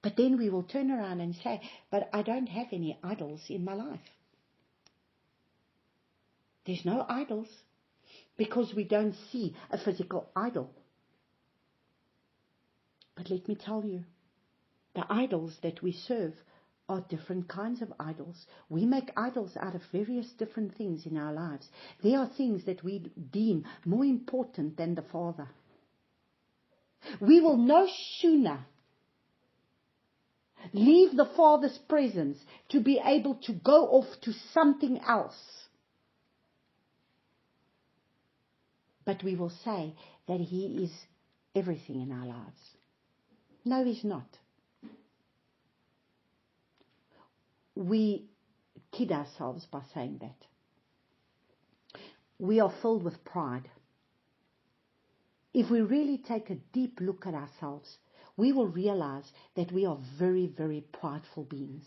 But then we will turn around and say, but I don't have any idols in my life. There's no idols. Because we don't see a physical idol. But let me tell you, the idols that we serve are different kinds of idols. We make idols out of various different things in our lives. There are things that we deem more important than the Father. We will no sooner leave the Father's presence to be able to go off to something else. But we will say that He is everything in our lives. No, He's not. We kid ourselves by saying that. We are filled with pride. If we really take a deep look at ourselves, we will realize that we are very, very prideful beings.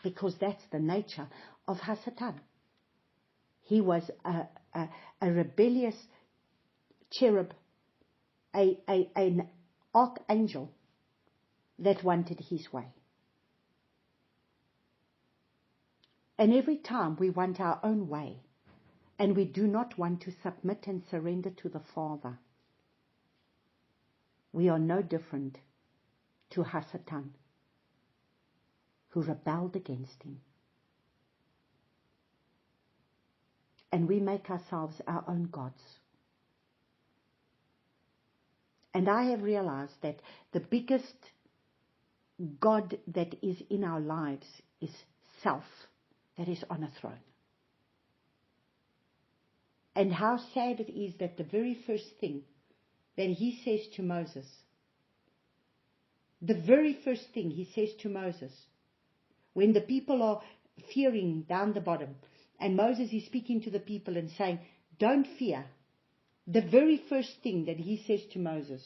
Because that's the nature of Hasatan. He was a rebellious cherub, an archangel that wanted his way. And every time we want our own way, and we do not want to submit and surrender to the Father, we are no different to Hasatan, who rebelled against Him. And we make ourselves our own gods. And I have realized that the biggest God that is in our lives is self, that is on a throne. And how sad it is that the very first thing that He says to Moses, the very first thing He says to Moses, when the people are fearing down the bottom, and Moses is speaking to the people and saying, don't fear. The very first thing that He says to Moses,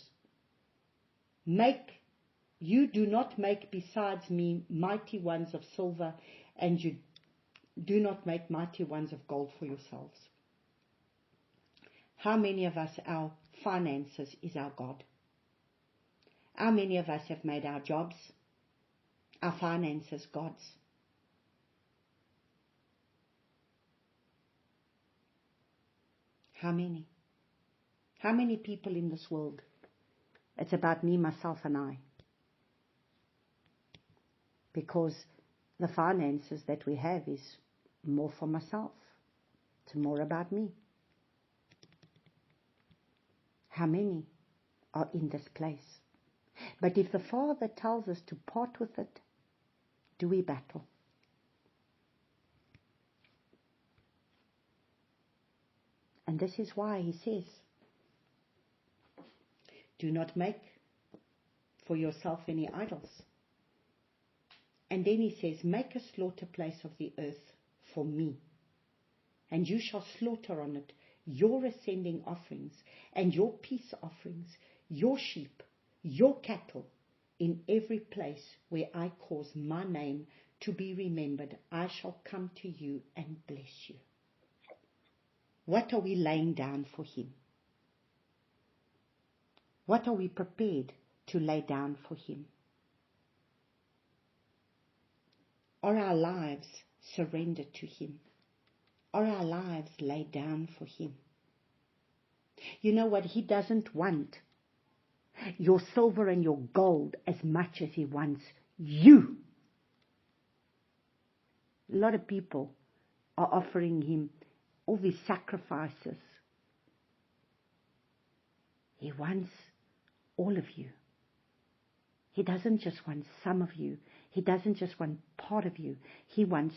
you do not make besides me mighty ones of silver, and you do not make mighty ones of gold for yourselves. How many of us, our finances is our God? How many of us have made our jobs, our finances, gods? How many? How many people in this world? It's about me, myself, and I. Because the finances that we have is more for myself. It's more about me. How many are in this place? But if the Father tells us to part with it, do we battle? And this is why He says, do not make for yourself any idols. And then He says, make a slaughter place of the earth for me, and you shall slaughter on it your ascending offerings and your peace offerings, your sheep, your cattle, in every place where I cause my name to be remembered. I shall come to you and bless you. What are we laying down for Him? What are we prepared to lay down for Him? Are our lives surrendered to Him? Are our lives laid down for Him? You know what? He doesn't want your silver and your gold as much as He wants you. A lot of people are offering Him all these sacrifices. He wants all of you. He doesn't just want some of you. He doesn't just want part of you. He wants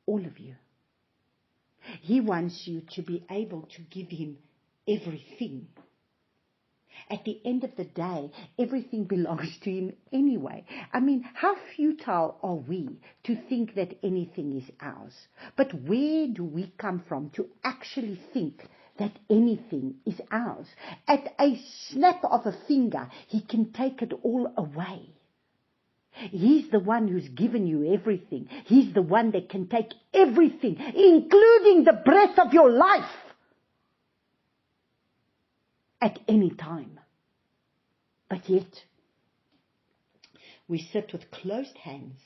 all of you. He wants you to be able to give Him everything. At the end of the day, everything belongs to Him anyway. I mean, how futile are we to think that anything is ours? But where do we come from to actually think that anything is ours? At a snap of a finger, He can take it all away. He's the one who's given you everything. He's the one that can take everything, including the breath of your life, at any time. But yet, we sit with closed hands.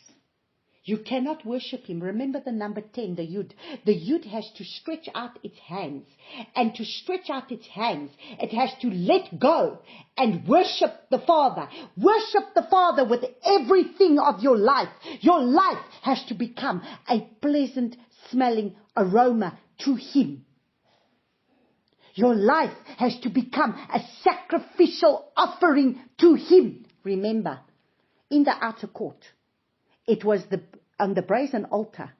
You cannot worship Him. Remember the number 10, the Yud. The Yud has to stretch out its hands. And to stretch out its hands, it has to let go and worship the Father. Worship the Father with everything of your life. Your life has to become a pleasant smelling aroma to Him. Your life has to become a sacrificial offering to Him. Remember, in the outer court, It was on the brazen altar.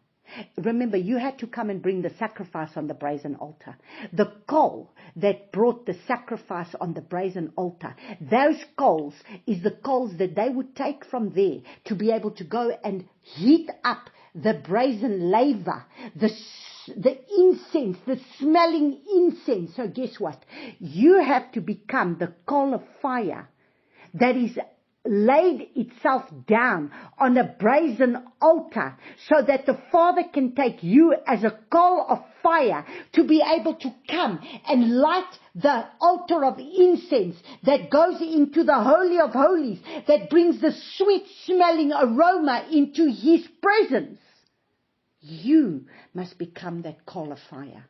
Remember, you had to come and bring the sacrifice on the brazen altar. The coal that brought the sacrifice on the brazen altar, those coals is the coals that they would take from there to be able to go and heat up the brazen laver, the incense, the smelling incense. So guess what? You have to become the coal of fire that is laid itself down on a brazen altar so that the Father can take you as a coal of fire to be able to come and light the altar of incense that goes into the Holy of Holies, that brings the sweet smelling aroma into His presence. You must become that coal of fire.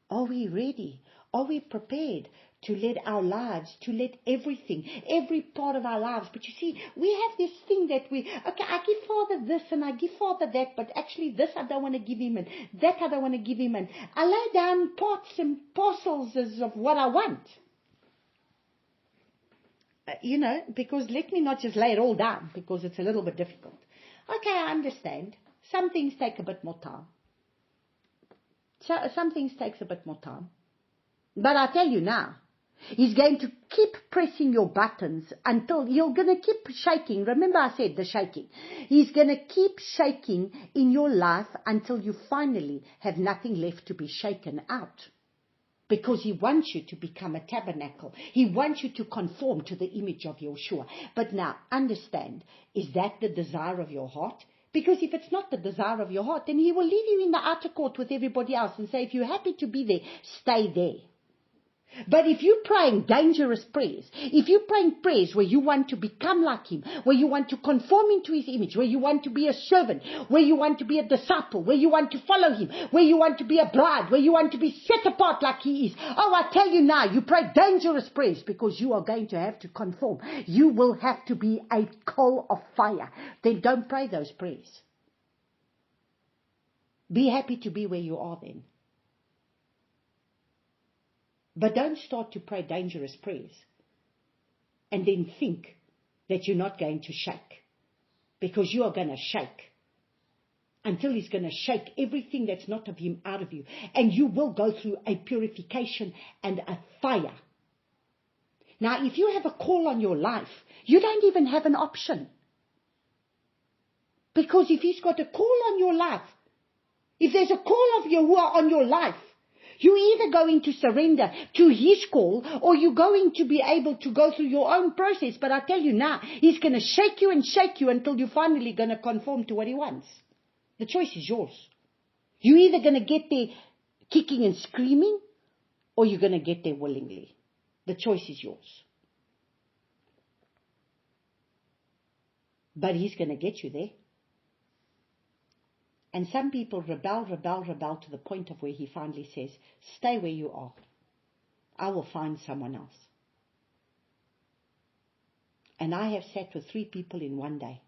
Are we ready? Are we prepared to let our lives, to let everything, every part of our lives? But you see, we have this thing that I give Father this and I give Father that, but actually this I don't want to give Him and that I don't want to give Him, and I lay down parts and parcels of what I want. Because let me not just lay it all down, because it's a little bit difficult. Okay, I understand. Some things take a bit more time. Some things takes a bit more time. But I tell you now, He's going to keep pressing your buttons until you're going to keep shaking. Remember I said the shaking. He's going to keep shaking in your life until you finally have nothing left to be shaken out. Because He wants you to become a tabernacle. He wants you to conform to the image of Yeshua. But now, understand, is that the desire of your heart? Because if it's not the desire of your heart, then He will leave you in the outer court with everybody else and say, if you're happy to be there, stay there. But if you're praying dangerous prayers, if you're praying prayers where you want to become like Him, where you want to conform into His image, where you want to be a servant, where you want to be a disciple, where you want to follow Him, where you want to be a bride, where you want to be set apart like He is. Oh, I tell you now, you pray dangerous prayers because you are going to have to conform. You will have to be a coal of fire. Then don't pray those prayers. Be happy to be where you are then. But don't start to pray dangerous prayers and then think that you're not going to shake. Because you are going to shake until He's going to shake everything that's not of Him out of you. And you will go through a purification and a fire. Now, if you have a call on your life, you don't even have an option. Because if He's got a call on your life, if there's a call of Yahuwah on your life, you're either going to surrender to His call or you're going to be able to go through your own process. But I tell you now, He's going to shake you and shake you until you're finally going to conform to what He wants. The choice is yours. You're either going to get there kicking and screaming or you're going to get there willingly. The choice is yours. But He's going to get you there. And some people rebel to the point of where He finally says, stay where you are. I will find someone else. And I have sat with 3 people in one day.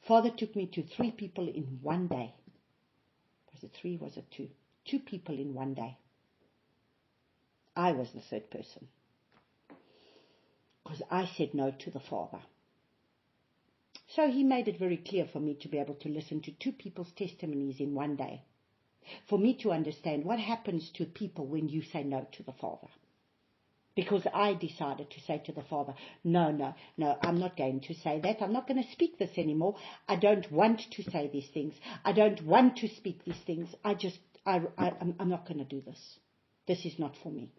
Father took me to 3 people in one day. Was it 3? Was it 2? 2 people in one day. I was the third person. Because I said no to the Father. So He made it very clear for me to be able to listen to 2 people's testimonies in one day. For me to understand what happens to people when you say no to the Father. Because I decided to say to the Father, no, I'm not going to say that. I'm not going to speak this anymore. I don't want to say these things. I don't want to speak these things. I'm not going to do this. This is not for me.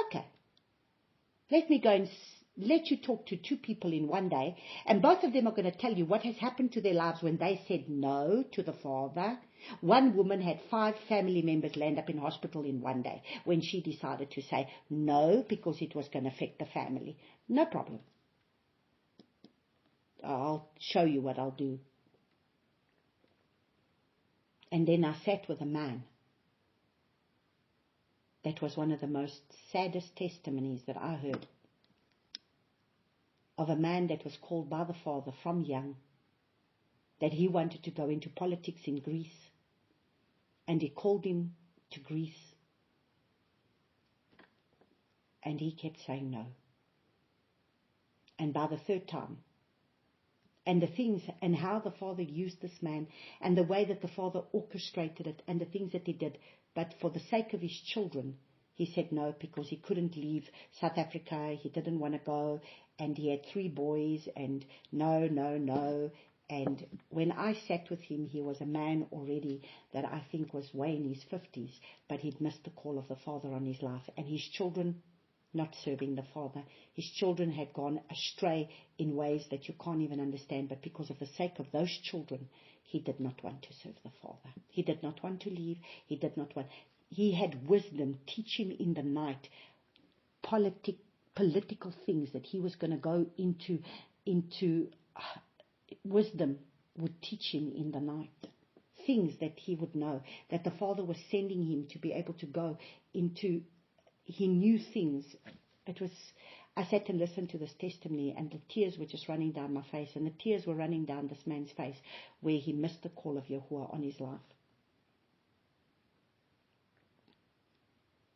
Okay. Let me go and let you talk to 2 people in one day, and both of them are going to tell you what has happened to their lives when they said no to the Father. One woman had 5 family members land up in hospital in one day when she decided to say no because it was going to affect the family. No problem. I'll show you what I'll do. And then I sat with a man. That was one of the most saddest testimonies that I heard. Of a man that was called by the Father from young, that he wanted to go into politics in Greece, and He called him to Greece. And he kept saying no. And by the third time, and the things, and how the Father used this man, and the way that the Father orchestrated it, and the things that he did, but for the sake of his children, he said no, because he couldn't leave South Africa, he didn't want to go, and he had 3 boys, and no, no, no. And when I sat with him, he was a man already that I think was way in his 50s, but he'd missed the call of the Father on his life, and his children not serving the Father. His children had gone astray in ways that you can't even understand, but because of the sake of those children, he did not want to serve the Father. He did not want to leave. He did not want. He had wisdom teach him in the night political things that he was going to go into. Wisdom would teach him in the night things that he would know, that the Father was sending him to be able to go into. He knew things. I sat and listened to this testimony, and the tears were just running down my face, and the tears were running down this man's face where he missed the call of Yahuwah on his life.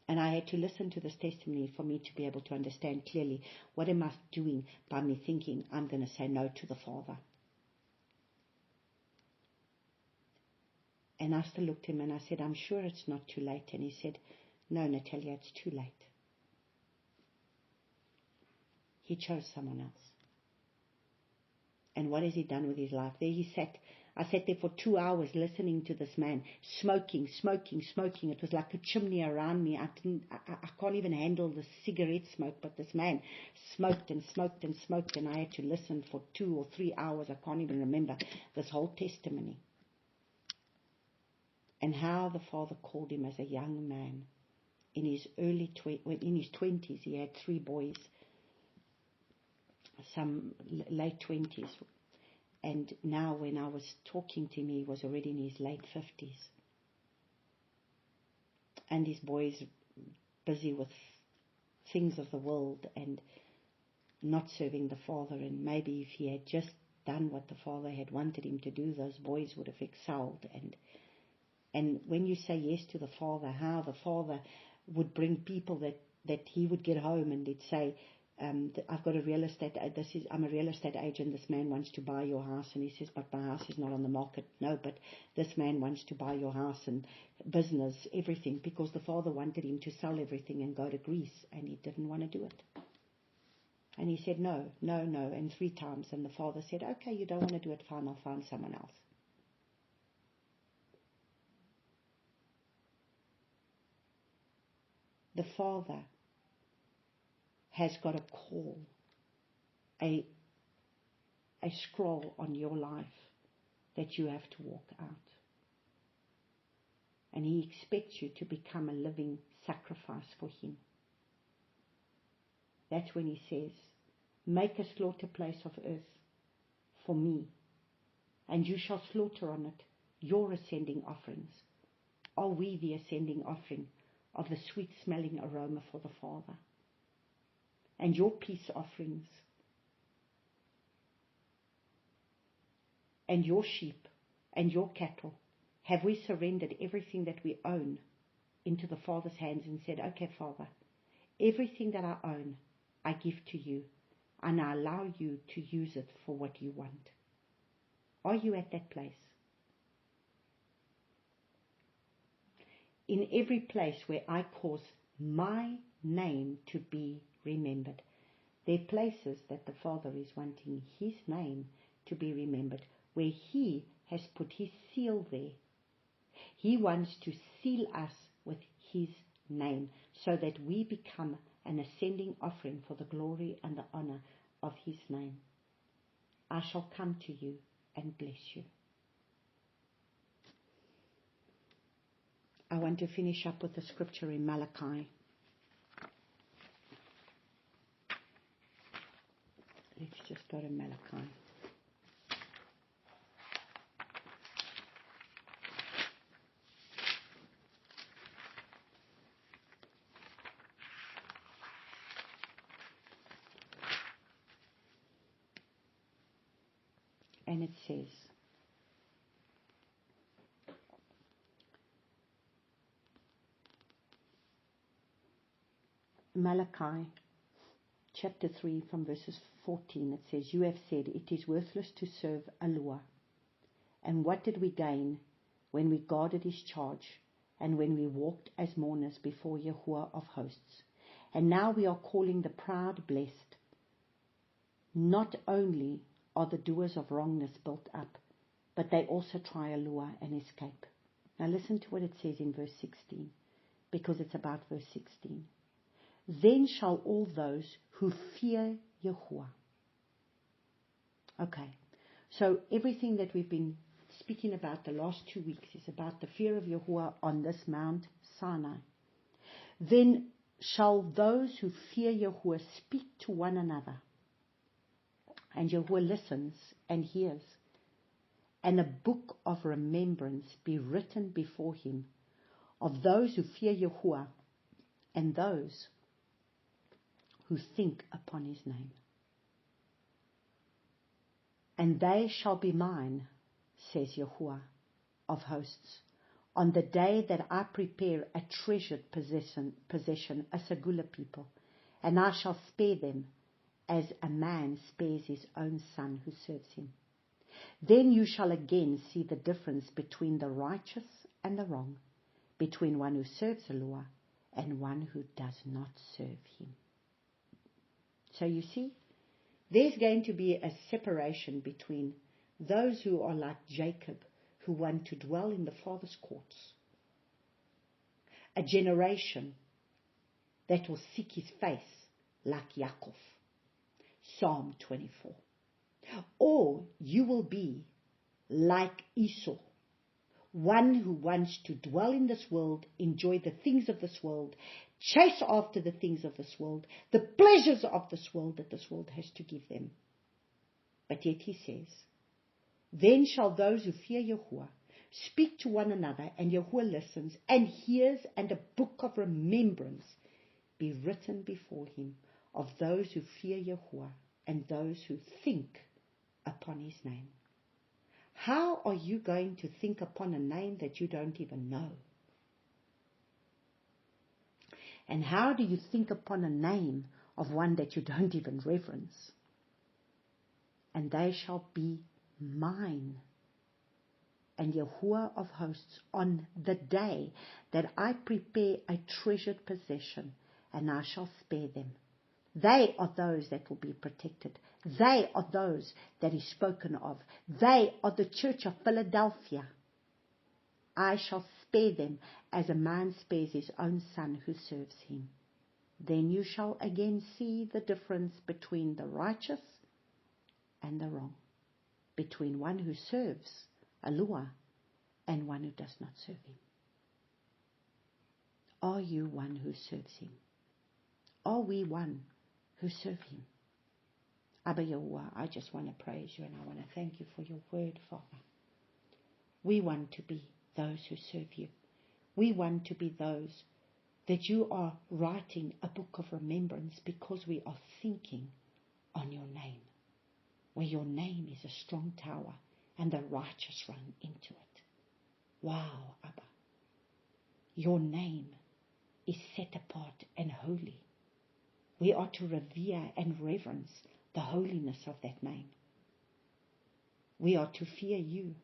And I had to listen to this testimony for me to be able to understand clearly, what am I doing by me thinking I'm going to say no to the Father? And I still looked at him and I said, I'm sure it's not too late. And he said, no, Natalia, it's too late. He chose someone else. And what has he done with his life? There he sat. I sat there for 2 hours listening to this man, smoking. It was like a chimney around me. I can't even handle the cigarette smoke, but this man smoked, and I had to listen for 2 or 3 hours. I can't even remember this whole testimony. And how the Father called him as a young man. In his in his 20s, he had 3 boys, some late 20s. And now when I was talking to him, he was already in his late 50s. And his boys busy with things of the world and not serving the Father. And maybe if he had just done what the Father had wanted him to do, those boys would have excelled. And when you say yes to the Father, how the Father would bring people that he would get home and he'd say, I've got a real estate, I'm a real estate agent, this man wants to buy your house. And he says, but my house is not on the market. No, but this man wants to buy your house and business, everything, because the Father wanted him to sell everything and go to Greece, and he didn't want to do it. And he said, no, and 3 times. And the Father said, okay, you don't want to do it, fine, I'll find someone else. The Father has got a call, a scroll on your life that you have to walk out. And he expects you to become a living sacrifice for him. That's when he says, make a slaughter place of earth for me, and you shall slaughter on it your ascending offerings. Are we the ascending offering of the sweet-smelling aroma for the Father? And your peace offerings, and your sheep, and your cattle, have we surrendered everything that we own into the Father's hands and said, okay, Father, everything that I own, I give to you, and I allow you to use it for what you want? Are you at that place? In every place where I cause my name to be remembered, there are places that the Father is wanting his name to be remembered, where he has put his seal there. He wants to seal us with his name so that we become an ascending offering for the glory and the honor of his name. I shall come to you and bless you. I want to finish up with the scripture in Malachi. Let's just go to Malachi. And it says, Malachi chapter 3 from verses 14, it says, "You have said it is worthless to serve Allah. And what did we gain when we guarded his charge and when we walked as mourners before Yahuwah of hosts? And now we are calling the proud blessed. Not only are the doers of wrongness built up, but they also try Allah and escape." Now listen to what it says in verse 16, because it's about verse 16. "Then shall all those who fear Yahuwah." Okay, so everything that we've been speaking about the last 2 weeks is about the fear of Yahuwah on this Mount Sinai. "Then shall those who fear Yahuwah speak to one another, and Yahuwah listens and hears, and a book of remembrance be written before him of those who fear Yahuwah and those who think upon his name. And they shall be mine, says Yahuwah of hosts, on the day that I prepare a treasured possession, a Segula people, and I shall spare them as a man spares his own son who serves him. Then you shall again see the difference between the righteous and the wrong, between one who serves Allah and one who does not serve him." So you see, there's going to be a separation between those who are like Jacob, who want to dwell in the Father's courts, a generation that will seek his face like Yaakov, Psalm 24. Or you will be like Esau, one who wants to dwell in this world, enjoy the things of this world, chase after the things of this world, the pleasures of this world that this world has to give them. But yet he says, "Then shall those who fear Yahuwah speak to one another, and Yahuwah listens and hears, and a book of remembrance be written before him of those who fear Yahuwah and those who think upon his name." How are you going to think upon a name that you don't even know? And how do you think upon a name of one that you don't even reverence? "And they shall be mine, and Yahuwah of hosts, on the day that I prepare a treasured possession, and I shall spare them." They are those that will be protected. They are those that is spoken of. They are the church of Philadelphia. "I shall spare them as a man spares his own son who serves him. Then you shall again see the difference between the righteous and the wrong, between one who serves Allah and one who does not serve him." Are you one who serves him? Are we one who serve him? Abba Yahuwah, I just want to praise you and I want to thank you for your word, Father. We want to be those who serve you. We want to be those that you are writing a book of remembrance, because we are thinking on your name, where your name is a strong tower and the righteous run into it. Wow, Abba. Your name is set apart and holy. We are to revere and reverence the holiness of that name. We are to fear you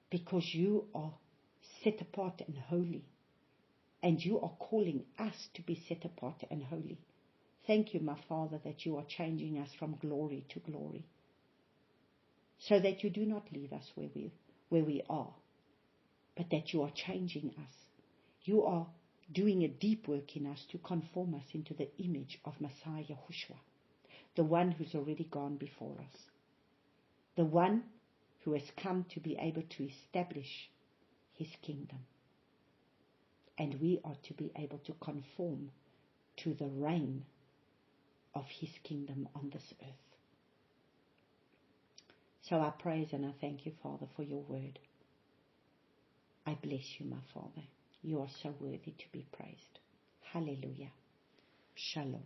because you are set apart and holy, and you are calling us to be set apart and holy. Thank you, my Father, that you are changing us from glory to glory, so that you do not leave us where we are, but that you are changing us. You are doing a deep work in us to conform us into the image of Messiah Yahushua, the one who's already gone before us, the one who has come to be able to establish his kingdom. And we are to be able to conform to the reign of his kingdom on this earth. So I praise and I thank you, Father, for your word. I bless you, my Father. You are so worthy to be praised. Hallelujah. Shalom.